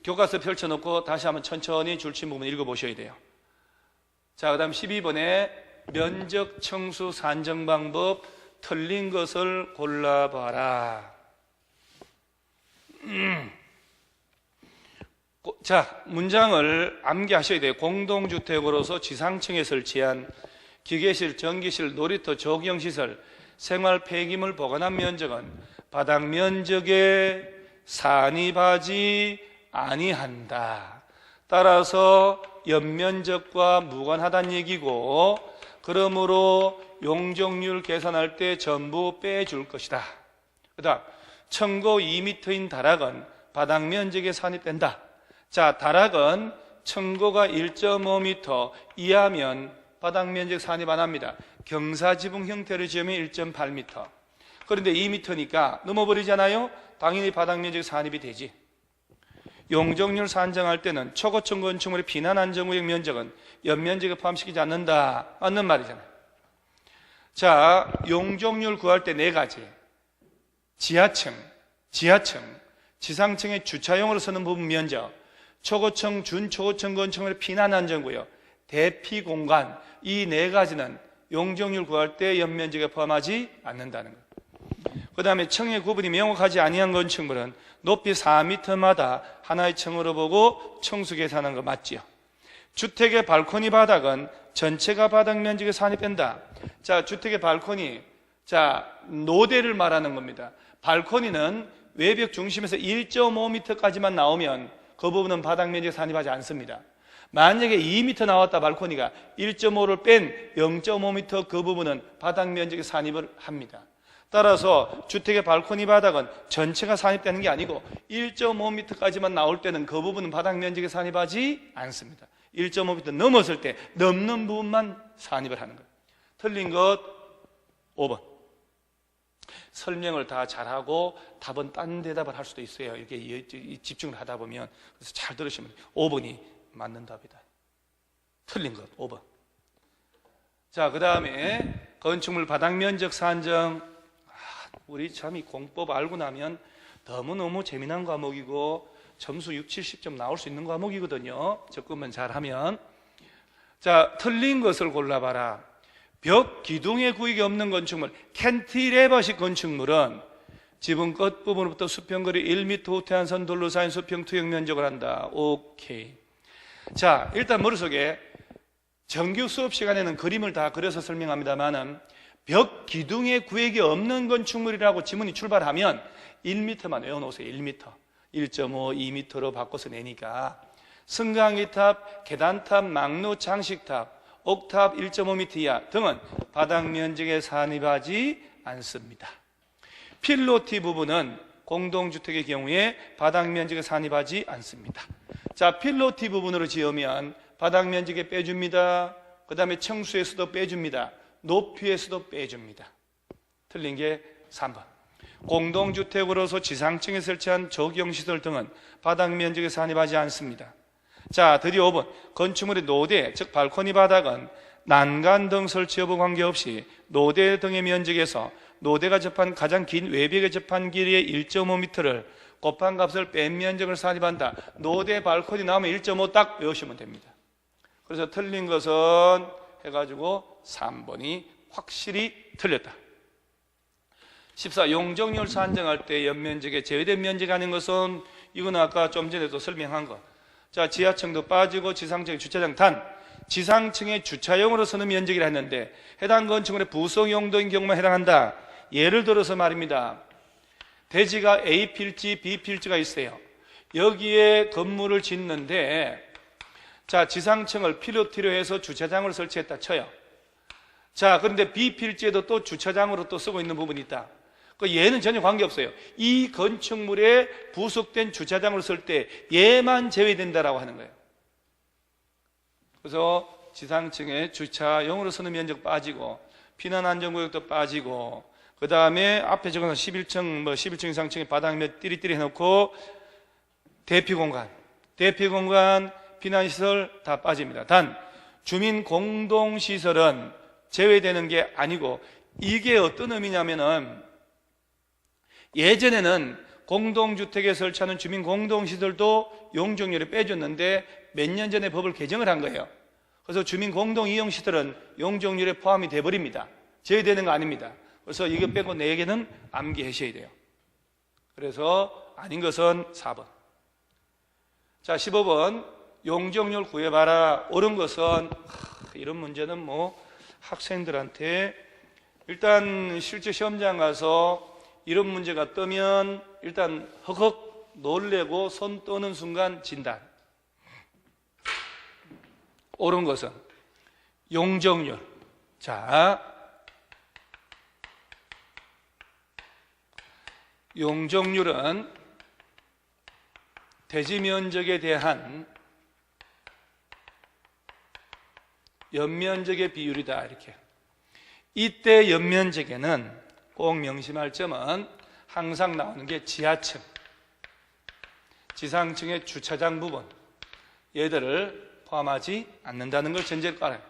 교과서 펼쳐놓고 다시 한번 천천히 줄친 부분 읽어보셔야 돼요. 자, 그 다음 12번에 면적 청수 산정 방법 틀린 것을 골라봐라. 자, 문장을 암기하셔야 돼요. 공동주택으로서 지상층에 설치한 기계실, 전기실, 놀이터, 조경시설, 생활 폐기물 보관한 면적은 바닥 면적에 산입하지 아니한다. 따라서 연면적과 무관하다는 얘기고, 그러므로 용적률 계산할 때 전부 빼줄 것이다. 그 다음 청고 2m인 다락은 바닥 면적에 산입된다. 자, 다락은 청고가 1.5m 이하면 바닥 면적 산입 안 합니다. 경사지붕 형태로 지으면 1.8m. 그런데 2m니까 넘어버리잖아요. 당연히 바닥 면적 산입이 되지. 용적률 산정할 때는 초고층 건축물의 비난 안전구역 면적은 연면적에 포함시키지 않는다. 맞는 말이잖아요. 자, 용적률 구할 때 네 가지. 지하층, 지상층의 주차용으로 쓰는 부분 면적, 초고층, 준초고층 건축물의 피난 안전구역, 대피 공간, 이 네 가지는 용적률 구할 때 연면적에 포함하지 않는다는 것. 그 다음에 층의 구분이 명확하지 아니한 건축물은 높이 4m마다 하나의 층으로 보고 층수 계산하는 거 맞지요? 주택의 발코니 바닥은 전체가 바닥 면적에 산입된다. 자, 주택의 발코니, 자, 노대를 말하는 겁니다. 발코니는 외벽 중심에서 1.5m까지만 나오면 그 부분은 바닥 면적에 산입하지 않습니다. 만약에 2m 나왔다 발코니가 1.5를 뺀 0.5m 그 부분은 바닥 면적에 산입을 합니다. 따라서 주택의 발코니 바닥은 전체가 산입되는 게 아니고 1.5m까지만 나올 때는 그 부분은 바닥 면적에 산입하지 않습니다. 1.5m 넘었을 때 넘는 부분만 산입을 하는 거예요. 틀린 것 5번. 설명을 다 잘하고 답은 딴 대답을 할 수도 있어요. 이렇게 집중을 하다 보면. 그래서 잘 들으시면 5번이 맞는 답이다. 틀린 것 5번. 자, 그 다음에 건축물 바닥 면적 산정. 우리 참 이 공법 알고 나면 너무너무 재미난 과목이고 점수 6, 70점 나올 수 있는 과목이거든요. 접근만 잘하면. 자, 틀린 것을 골라봐라. 벽 기둥의 구역이 없는 건축물, 캔티레버식 건축물은 지붕 끝부분부터 수평거리 1m 후퇴한선 돌로 쌓인 수평 투영 면적을 한다. 오케이. 자, 일단 머릿속에 정규 수업 시간에는 그림을 다 그려서 설명합니다만은 벽 기둥의 구역이 없는 건축물이라고 지문이 출발하면 1m만 외워놓으세요. 1m. 1.5, 2m로 바꿔서 내니까 승강기탑, 계단탑, 막루, 장식탑, 옥탑 1.5m 이하 등은 바닥 면적에 산입하지 않습니다. 필로티 부분은 공동주택의 경우에 바닥 면적에 산입하지 않습니다. 자, 필로티 부분으로 지으면 바닥 면적에 빼줍니다. 그 다음에 층수에서도 빼줍니다. 높이에서도 빼줍니다. 틀린 게 3번. 공동주택으로서 지상층에 설치한 조경시설 등은 바닥 면적에 산입하지 않습니다. 자, 드디어 5번. 건축물의 노대, 즉 발코니 바닥은 난간 등 설치 여부 관계없이 노대 등의 면적에서 노대가 접한 가장 긴 외벽에 접한 길이의 1.5m를 곱한 값을 뺀 면적을 산입한다. 노대 발코니 나오면 1.5 딱 외우시면 됩니다. 그래서 틀린 것은 해가지고 3번이 확실히 틀렸다. 14. 용적률 산정할 때 연면적에 제외된 면적이 아닌 것은 이건 아까 좀 전에도 설명한 것. 자, 지하층도 빠지고 지상층의 주차장 단 지상층의 주차용으로 쓰는 면적이라 했는데 해당 건축물의 부속 용도인 경우만 해당한다. 예를 들어서 말입니다. 대지가 A 필지, B 필지가 있어요. 여기에 건물을 짓는데 자, 지상층을 필요티로 해서 주차장을 설치했다 쳐요. 자, 그런데 B 필지에도 또 주차장으로 또 쓰고 있는 부분이 있다. 얘는 전혀 관계없어요. 이 건축물에 부속된 주차장을 쓸 때 얘만 제외된다라고 하는 거예요. 그래서 지상층에 주차용으로 쓰는 면적 빠지고 피난안전구역도 빠지고 그 다음에 앞에 적어서 11층 11층 이상층에 바닥 몇 띠리띠리 해놓고 대피공간 피난시설 다 빠집니다. 단 주민 공동시설은 제외되는 게 아니고 이게 어떤 의미냐면은 예전에는 공동주택에 설치하는 주민 공동시설도 용적률에 빼줬는데 몇 년 전에 법을 개정을 한 거예요. 그래서 주민 공동이용시설은 용적률에 포함이 돼버립니다. 제외되는 거 아닙니다. 그래서 이거 빼고 4개는 암기하셔야 돼요. 그래서 아닌 것은 4번. 자, 15번 용적률 구해봐라. 옳은 것은 이런 문제는 뭐 학생들한테 일단 실제 시험장 가서 이런 문제가 뜨면 일단 헉헉 놀래고 손 떠는 순간 진단. 옳은 것은 용적률. 자, 용적률은 대지 면적에 대한 연면적의 비율이다. 이렇게. 이때 연면적에는 꼭 명심할 점은 항상 나오는 게 지하층, 지상층의 주차장 부분, 얘들을 포함하지 않는다는 걸 전제로 알아요.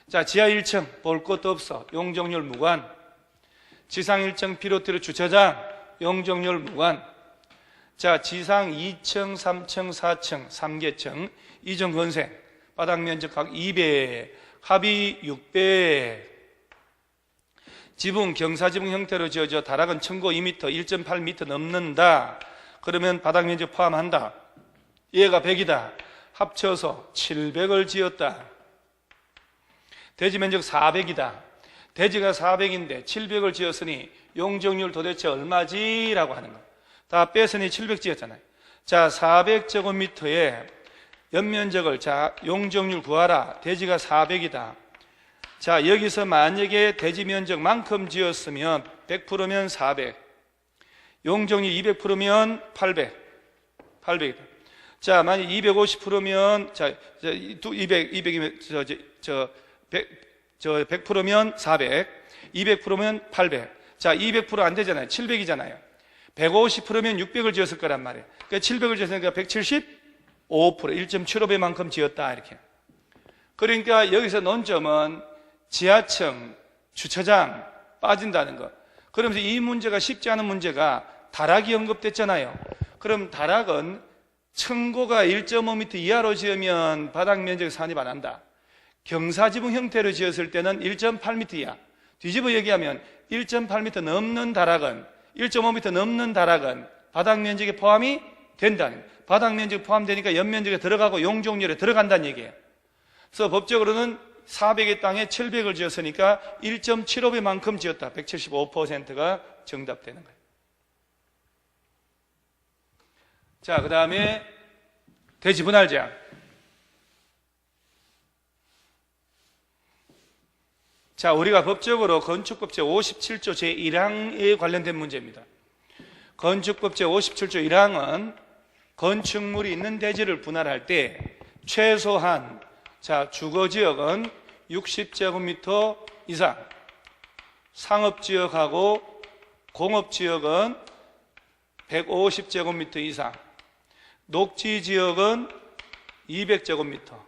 자, 지하 1층 볼 것도 없어. 용적률 무관. 지상 1층 비롯해서 주차장 용적률 무관. 자, 지상 2층, 3층, 4층, 3계층 이전 건생 바닥 면적 각 2배, 합이 6배. 지붕 경사지붕 형태로 지어져 다락은 층고 2m, 1.8m 넘는다. 그러면 바닥 면적 포함한다. 얘가 100이다. 합쳐서 700을 지었다. 대지 면적 400이다. 대지가 400인데 700을 지었으니 용적률 도대체 얼마지? 라고 하는 거. 다 뺐으니 700 지었잖아요. 자, 400제곱미터에 연면적을, 자, 용적률 구하라. 대지가 400이다. 자, 여기서 만약에 대지 면적만큼 지었으면 100%면 400, 용적률 200%면 800, 800이다. 자, 만약 250%면, 자, 200이면, 100%면 400, 200%면 800. 자, 200% 안 되잖아요. 700이잖아요. 150%면 600을 지었을 거란 말이에요. 그러니까 700을 지었으니까 175%, 1.75배만큼 지었다. 이렇게. 그러니까 여기서 논점은 지하층, 주차장 빠진다는 것. 그러면서 이 문제가 쉽지 않은 문제가 다락이 언급됐잖아요. 그럼 다락은 층고가 1.5m 이하로 지으면 바닥 면적 산입 안 한다. 경사지붕 형태로 지었을 때는 1.8m 이하. 뒤집어 얘기하면 1.8m 넘는 다락은, 1.5m 넘는 다락은 바닥 면적에 포함이 된다는 거예요. 바닥 면적이 포함되니까 연면적에 들어가고 용적률에 들어간다는 얘기예요. 그래서 법적으로는 400의 땅에 700을 지었으니까 1.75배만큼 지었다. 175%가 정답되는 거예요. 자, 그 다음에 대지 분할 제한. 자, 우리가 법적으로 건축법 제57조 제1항에 관련된 문제입니다. 건축법 제57조 1항은 건축물이 있는 대지를 분할할 때 최소한, 자, 주거지역은 60제곱미터 이상, 상업지역하고 공업지역은 150제곱미터 이상, 녹지지역은 200제곱미터.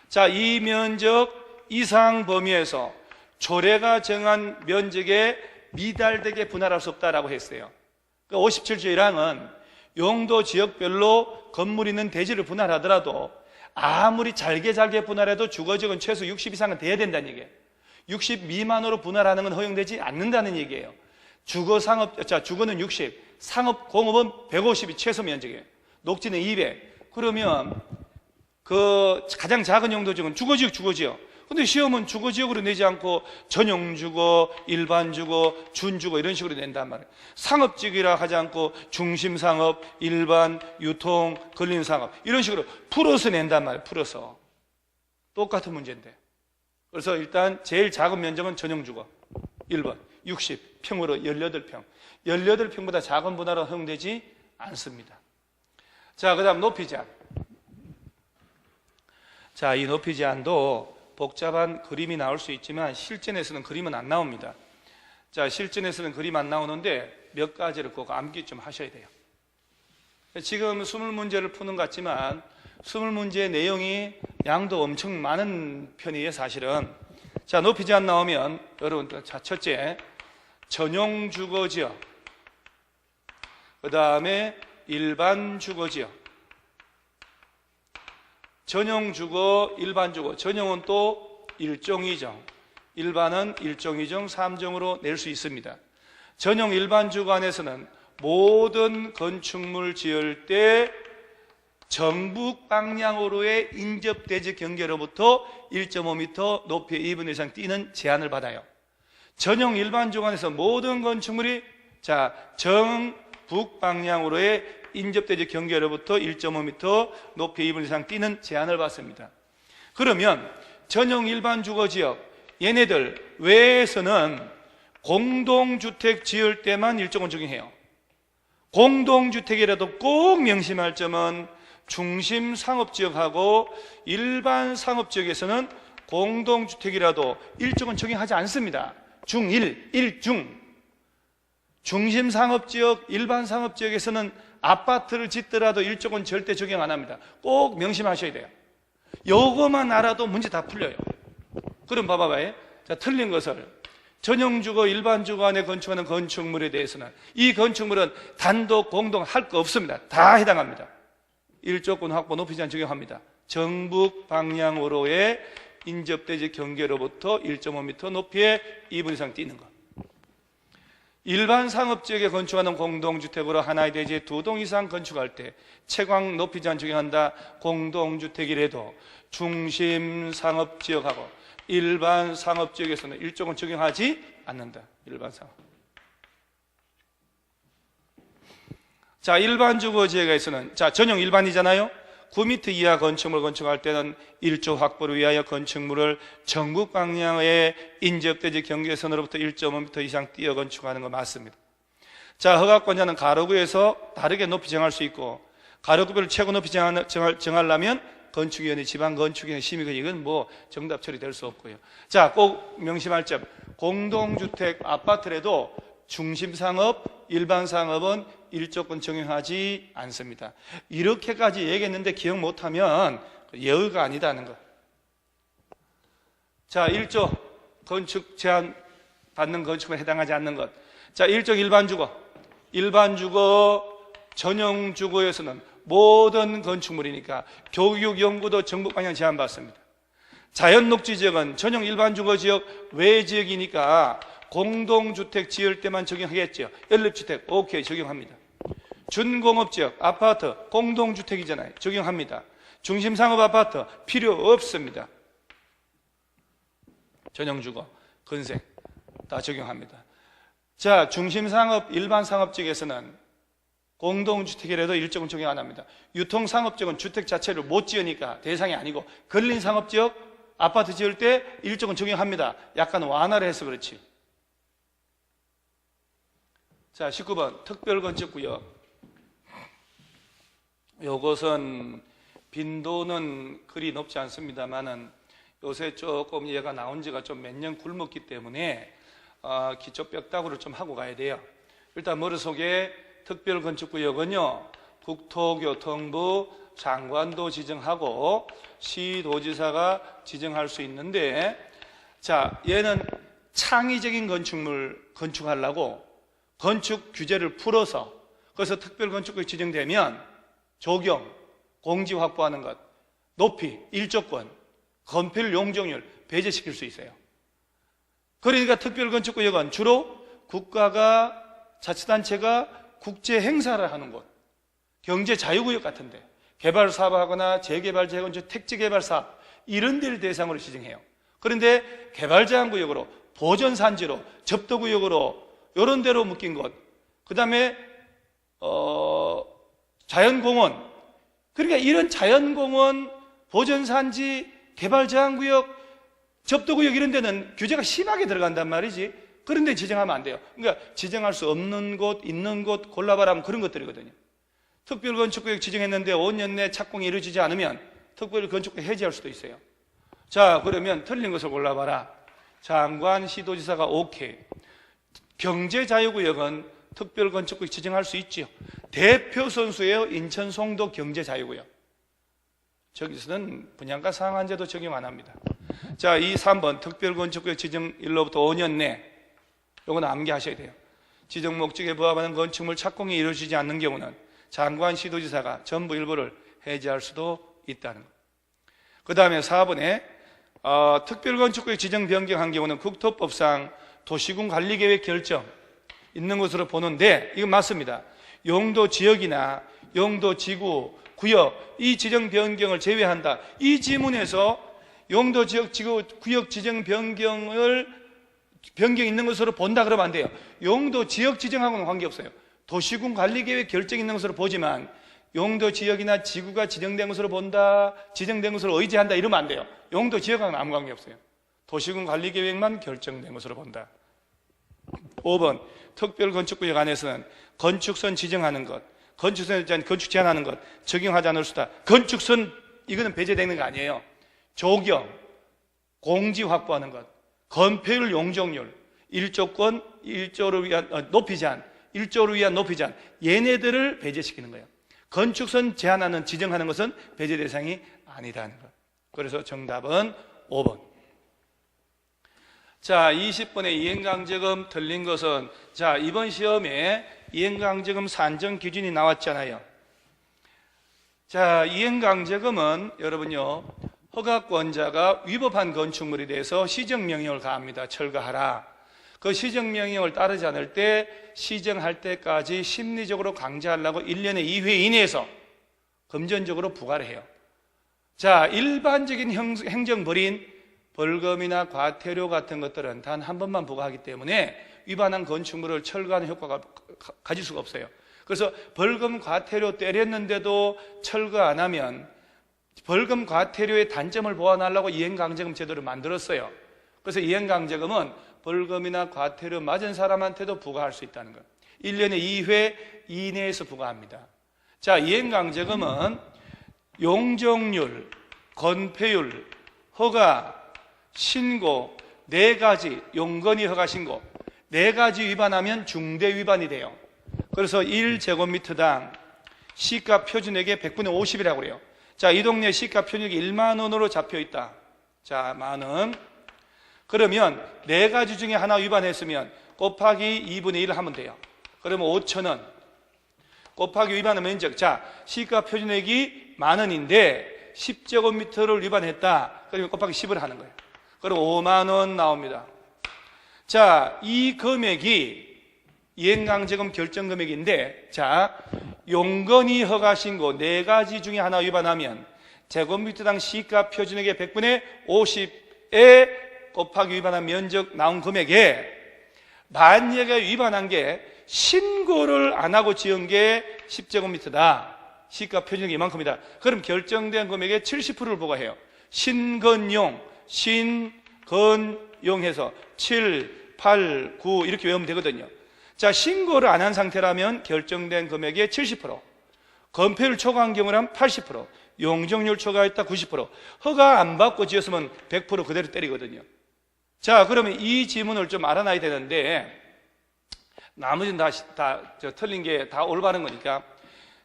자, 이 면적 이상 범위에서 조례가 정한 면적에 미달되게 분할할 수 없다라고 했어요. 57조 1항은 용도 지역별로 건물 있는 대지를 분할하더라도 아무리 잘게 분할해도 주거지역은 최소 60 이상은 돼야 된다는 얘기예요. 60 미만으로 분할하는 건 허용되지 않는다는 얘기예요. 주거, 상업, 자, 주거는 60, 상업, 공업은 150이 최소 면적이에요. 녹지는 200. 그러면 그 가장 작은 용도지역은 주거지역. 근데 시험은 주거지역으로 내지 않고 전용주거, 일반주거, 준주거 이런 식으로 낸단 말이에요. 상업지역이라 하지 않고 중심상업, 일반, 유통, 근린상업 이런 식으로 풀어서 낸단 말이에요. 풀어서. 똑같은 문제인데. 그래서 일단 제일 작은 면적은 전용주거 1번 60평으로 18평. 18평보다 작은 분할은 허용되지 않습니다. 자, 그 다음 높이 제한. 자, 이 높이 제한도 복잡한 그림이 나올 수 있지만 실전에서는 그림은 안 나옵니다. 자, 실전에서는 그림 안 나오는데 몇 가지를 꼭 암기 좀 하셔야 돼요. 지금 20문제를 푸는 것 같지만 20문제의 내용이 양도 엄청 많은 편이에요, 사실은. 자, 높이 제한 나오면 여러분, 자, 첫째 전용 주거지역, 그 다음에 일반 주거지역, 전용 주거, 일반 주거. 전용은 또 1종 2종, 일반은 1종 2종 3종으로 낼 수 있습니다. 전용 일반 주거 안에서는 모든 건축물 지을 때 정북 방향으로의 인접대지 경계로부터 1.5m 높이의 2분의 1 이상 뛰는 제한을 받아요. 전용 일반 주거 안에서 모든 건축물이, 자, 정북 방향으로의 인접대지 경계로부터 1.5m 높이 2분 이상 뛰는 제한을 받습니다. 그러면 전용 일반 주거지역 얘네들 외에서는 공동주택 지을 때만 일종은 적용해요. 공동주택이라도 꼭 명심할 점은 중심 상업지역하고 일반 상업지역에서는 공동주택이라도 1조건 적용하지 않습니다. 중1, 1중. 중심 상업지역, 일반 상업지역에서는 아파트를 짓더라도 1조건 절대 적용 안 합니다. 꼭 명심하셔야 돼요. 요거만 알아도 문제 다 풀려요. 그럼 봐봐요. 자, 틀린 것을 전용주거, 일반주거 안에 건축하는 건축물에 대해서는 이 건축물은 단독, 공동 할 거 없습니다. 다 해당합니다. 1조건 확보 높이 제한 적용합니다. 정북 방향으로의 인접대지 경계로부터 1.5m 높이에 2분 이상 뛰는 것. 일반 상업지역에 건축하는 공동주택으로 하나의 대지에 2동 이상 건축할 때 채광 높이 제한 적용한다. 공동주택이라도 중심 상업지역하고 일반 상업지역에서는 1조건 적용하지 않는다. 일반 상업. 자, 일반 주거지역에서는 자, 전용 일반이잖아요. 9m 이하 건축물을 건축할 때는 1조 확보를 위하여 건축물을 전국 방향의 인접대지 경계선으로부터 1.5m 이상 띄어 건축하는 거 맞습니다. 자, 허가권자는 가로구에서 다르게 높이 정할 수 있고 가로구별 최고 높이 정하려면 건축위원회, 지방건축위원회 심의, 이건 뭐 정답 처리될 수 없고요. 자, 꼭 명심할 점, 공동주택 아파트라도 중심상업, 일반상업은 1조건 적용하지 않습니다. 이렇게까지 얘기했는데 기억 못하면 예의가 아니다는 것. 자, 1조 건축 제한 받는 건축에 해당하지 않는 것. 자, 1조 일반주거. 일반주거, 전용주거에서는 모든 건축물이니까 교육, 연구도 정부 방향 제한받습니다. 자연녹지지역은 전용 일반주거지역 외지역이니까 공동주택 지을 때만 적용하겠죠. 연립주택 오케이 적용합니다. 준공업지역 아파트 공동주택이잖아요. 적용합니다. 중심상업 아파트 필요 없습니다. 전용주거, 건색 다 적용합니다. 자, 중심상업 일반상업지역에서는 공동주택이라도 1조건 적용 안 합니다. 유통상업지역은 주택 자체를 못 지으니까 대상이 아니고 근린상업지역 아파트 지을 때 1조건 적용합니다. 약간 완화를 해서 그렇지. 자, 19번 특별건축구역. 요것은 빈도는 그리 높지 않습니다만은 요새 조금 얘가 나온 지가 좀 몇 년 굶었기 때문에 기초 뼈다구를 좀 하고 가야 돼요. 일단 머릿속에 특별건축구역은요, 국토교통부 장관도 지정하고 시도지사가 지정할 수 있는데, 자, 얘는 창의적인 건축물 건축하려고 건축 규제를 풀어서, 그래서 특별건축구역 지정되면 조경, 공지 확보하는 것, 높이, 1조권, 건폐율 용적률 배제시킬 수 있어요. 그러니까 특별건축구역은 주로 국가가, 자치단체가 국제 행사를 하는 곳, 경제 자유구역 같은데 개발 사업하거나 재개발, 재건축, 택지 개발 사업 이런 데를 대상으로 지정해요. 그런데 개발 제한 구역으로, 보전 산지로, 접도 구역으로 이런 데로 묶인 곳, 그 다음에 자연공원, 그러니까 이런 자연공원, 보전 산지, 개발 제한 구역, 접도 구역 이런 데는 규제가 심하게 들어간단 말이지. 그런데 지정하면 안 돼요. 그러니까 지정할 수 없는 곳, 있는 곳 골라봐라 하면 그런 것들이거든요. 특별건축구역 지정했는데 5년 내 착공이 이루어지지 않으면 특별건축구역 해지할 수도 있어요. 자, 그러면 틀린 것을 골라봐라. 장관, 시도지사가 오케이. 경제자유구역은 특별건축구역 지정할 수 있지요. 대표 선수예요. 인천 송도 경제자유구역. 저기서는 분양가 상한제도 적용 안 합니다. 자, 이 3번 특별건축구역 지정일로부터 5년 내, 이건 암기하셔야 돼요. 지정 목적에 부합하는 건축물 착공이 이루어지지 않는 경우는 장관, 시도지사가 전부 일부를 해지할 수도 있다는 것. 그 다음에 4번에 특별건축구역 지정 변경한 경우는 국토법상 도시군 관리계획 결정 있는 것으로 보는데, 이건 맞습니다. 용도 지역이나 용도 지구, 구역, 이 지정 변경을 제외한다. 이 지문에서 용도 지역, 지구, 구역 지정 변경이 있는 것으로 본다 그러면 안 돼요. 용도 지역 지정하고는 관계없어요. 도시군 관리계획 결정 있는 것으로 보지만 용도 지역이나 지구가 지정된 것으로 본다, 지정된 것으로 의지한다 이러면 안 돼요. 용도 지역하고는 아무 관계없어요. 도시군 관리계획만 결정된 것으로 본다. 5번 특별건축구역 안에서는 건축선 지정하는 것, 건축선에 대한 건축 제한하는 것 적용하지 않을 수다. 건축선 이거는 배제되는 거 아니에요. 조경, 공지 확보하는 것, 건폐율 용적률, 일조권, 일조를 위한 높이 제한, 일조를 위한 높이 제한, 얘네들을 배제시키는 거예요. 건축선 제한하는 지정하는 것은 배제 대상이 아니다는 것. 그래서 정답은 5번. 자, 20번의 이행강제금 틀린 것은, 자, 이번 시험에 이행강제금 산정 기준이 나왔잖아요. 자, 이행강제금은 여러분요, 허가권자가 위법한 건축물에 대해서 시정명령을 가합니다. 철거하라. 그 시정명령을 따르지 않을 때 시정할 때까지 심리적으로 강제하려고 1년에 2회 이내에서 금전적으로 부과를 해요. 자, 일반적인 행정벌인 벌금이나 과태료 같은 것들은 단 한 번만 부과하기 때문에 위반한 건축물을 철거하는 효과가 가질 수가 없어요. 그래서 벌금 과태료 때렸는데도 철거 안 하면 벌금 과태료의 단점을 보완하려고 이행강제금 제도를 만들었어요. 그래서 이행강제금은 벌금이나 과태료 맞은 사람한테도 부과할 수 있다는 것. 1년에 2회 이내에서 부과합니다. 자, 이행강제금은 용적률, 건폐율, 허가, 신고 4가지, 용건이 허가 신고 4가지 위반하면 중대 위반이 돼요. 그래서 1제곱미터당 시가 표준액의 100분의 50이라고 그래요. 자, 이 동네 시가 표준액이 1만 원으로 잡혀 있다. 자, 만원. 그러면 4가지 중에 하나 위반했으면 곱하기 2분의 1을 하면 돼요. 그러면 5,000원. 곱하기 위반한 면적. 자, 시가 표준액이 만원인데 10제곱미터를 위반했다. 그러면 곱하기 10을 하는 거예요. 그럼 5만 원 나옵니다. 자, 이 금액이 이행강제금 결정금액인데, 자, 용건이 허가 신고 4가지 중에 하나 위반하면 제곱미터당 시가 표준액의 100분의 50에 곱하기 위반한 면적 나온 금액에 만약에 위반한 게 신고를 안 하고 지은 게 10제곱미터다. 시가 표준액이 이만큼이다. 그럼 결정된 금액의 70%를 부과해요. 신건용, 신건용해서 7, 8, 9 이렇게 외우면 되거든요. 자, 신고를 안 한 상태라면 결정된 금액의 70%, 건폐율 초과한 경우라면 80%, 용적률 초과했다 90%, 허가 안 받고 지었으면 100% 그대로 때리거든요. 자, 그러면 이 지문을 좀 알아놔야 되는데 나머지는 다 틀린 게 다 올바른 거니까.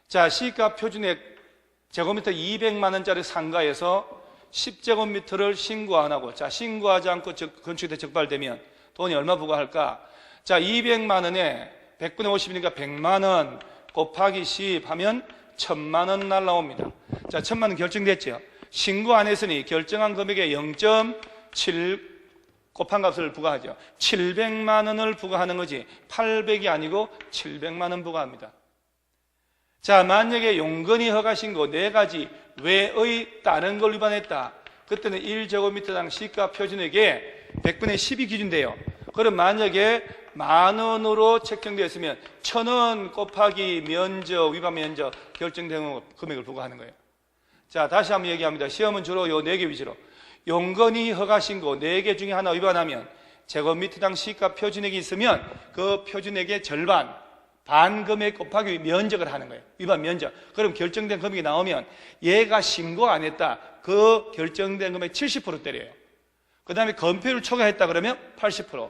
자, 시가 표준액 제곱미터 200만 원짜리 상가에서 10제곱미터를 신고 안 하고, 자, 신고하지 않고 건축이 돼 적발되면 돈이 얼마 부과할까? 자, 200만 원에 100분의 50이니까 100만 원 곱하기 10 하면 1000만 원 날라옵니다. 자, 1000만 원 결정됐죠? 신고 안 했으니 결정한 금액의 0.7 곱한 값을 부과하죠. 700만 원을 부과하는 거지 800이 아니고 700만 원 부과합니다. 자, 만약에 용건이 허가 신고 4가지 외의 다른 걸 위반했다. 그때는 1제곱미터당 시가 표준액에 100분의 10이 기준돼요. 그럼 만약에 만 원으로 책정되었으면 1000원 곱하기 면적, 위반 면적 결정된 금액을 부과하는 거예요. 자, 다시 한번 얘기합니다. 시험은 주로 요 4개 위주로. 용건이 허가 신고 4개 중에 하나 위반하면 제곱미터당 시가 표준액이 있으면 그 표준액의 절반, 반 금액 곱하기 면적을 하는 거예요. 위반 면적. 그럼 결정된 금액이 나오면 얘가 신고 안 했다. 그 결정된 금액 70% 때려요. 그 다음에 건폐율 초과했다 그러면 80%,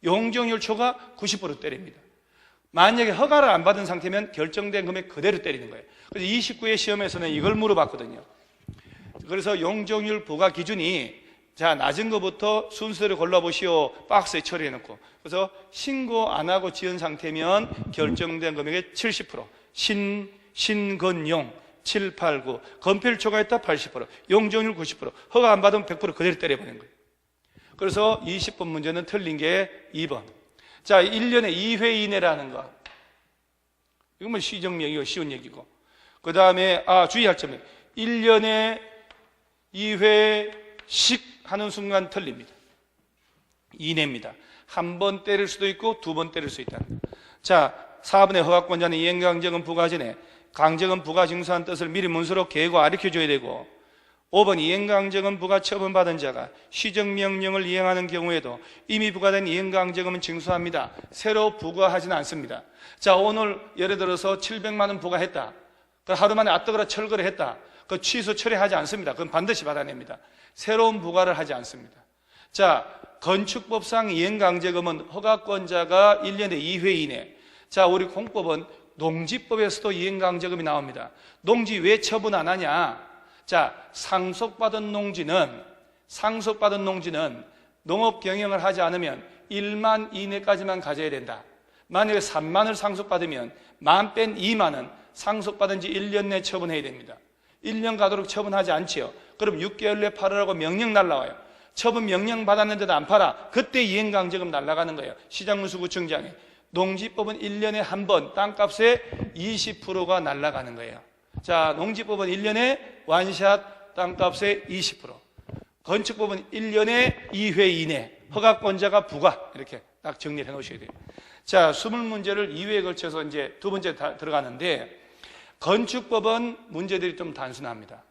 용적률 초과 90% 때립니다. 만약에 허가를 안 받은 상태면 결정된 금액 그대로 때리는 거예요. 그래서 29회 시험에서는 이걸 물어봤거든요. 그래서 용적률 부과 기준이, 자, 낮은 것부터 순서를 골라보시오. 박스에 처리해놓고. 그래서 신고 안 하고 지은 상태면 결정된 금액의 70%, 신건용 7, 8, 9, 건폐율 초과했다 80%, 용적률 90%, 허가 안 받으면 100% 그대로 때려버리는 거예요. 그래서 20번 문제는 틀린 게 2번. 자, 1년에 2회 이내라는 거. 이건 뭐 시정명이고 쉬운 얘기고. 그 다음에, 주의할 점은 1년에 2회씩 하는 순간 틀립니다. 이내입니다. 한 번 때릴 수도 있고 2번 때릴 수 있다. 자, 4번의 허가권자는 이행강제금 부과 전에 강제금 부과 징수한 뜻을 미리 문서로 계고 가르쳐줘야 되고, 5번 이행강제금 부과 처분받은 자가 시정명령을 이행하는 경우에도 이미 부과된 이행강제금은 징수합니다. 새로 부과하지는 않습니다. 자, 오늘 예를 들어서 700만 원 부과했다. 하루 만에 아뜨거라 철거를 했다. 그 취소 처리하지 않습니다. 그건 반드시 받아냅니다. 새로운 부과를 하지 않습니다. 자, 건축법상 이행강제금은 허가권자가 1년에 2회 이내. 자, 우리 공법은 농지법에서도 이행강제금이 나옵니다. 농지 왜 처분 안 하냐? 자, 상속받은 농지는 농업 경영을 하지 않으면 1만 이내까지만 가져야 된다. 만약에 3만을 상속받으면 만 뺀 2만은 상속받은 지 1년 내 처분해야 됩니다. 1년 가도록 처분하지 않지요. 그럼 6개월 내 팔으라고 명령 날라와요. 처분 명령 받았는데도 안 팔아. 그때 이행강제금 날라가는 거예요. 시장문수구청장에. 농지법은 1년에 한 번 땅값의 20%가 날라가는 거예요. 자, 농지법은 1년에 원샷 땅값의 20%. 건축법은 1년에 2회 이내. 허가권자가 부과. 이렇게 딱 정리를 해 놓으셔야 돼요. 자, 20문제를 2회에 걸쳐서 이제 두 번째 들어가는데, 건축법은 문제들이 좀 단순합니다.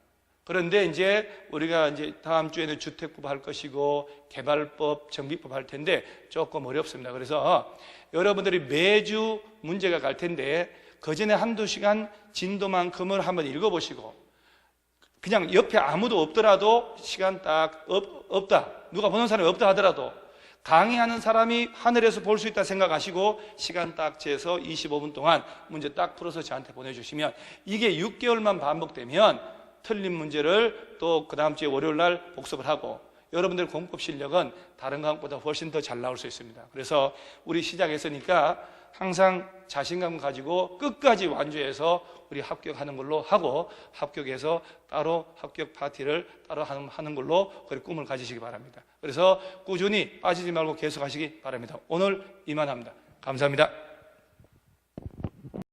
그런데 이제 우리가 이제 다음 주에는 주택법 할 것이고 개발법, 정비법 할 텐데 조금 어렵습니다. 그래서 여러분들이 매주 문제가 갈 텐데 그 전에 한두 시간 진도만큼을 한번 읽어보시고, 그냥 옆에 아무도 없더라도 시간 딱 없다, 누가 보는 사람이 없다 하더라도 강의하는 사람이 하늘에서 볼 수 있다 생각하시고 시간 딱 재서 25분 동안 문제 딱 풀어서 저한테 보내주시면, 이게 6개월만 반복되면 틀린 문제를 또 그 다음 주에 월요일 날 복습을 하고 여러분들 공법 실력은 다른 과목보다 훨씬 더 잘 나올 수 있습니다. 그래서 우리 시작했으니까 항상 자신감 가지고 끝까지 완주해서 우리 합격하는 걸로 하고, 합격해서 따로 합격 파티를 따로 하는 걸로 그렇게 꿈을 가지시기 바랍니다. 그래서 꾸준히 빠지지 말고 계속 하시기 바랍니다. 오늘 이만합니다. 감사합니다.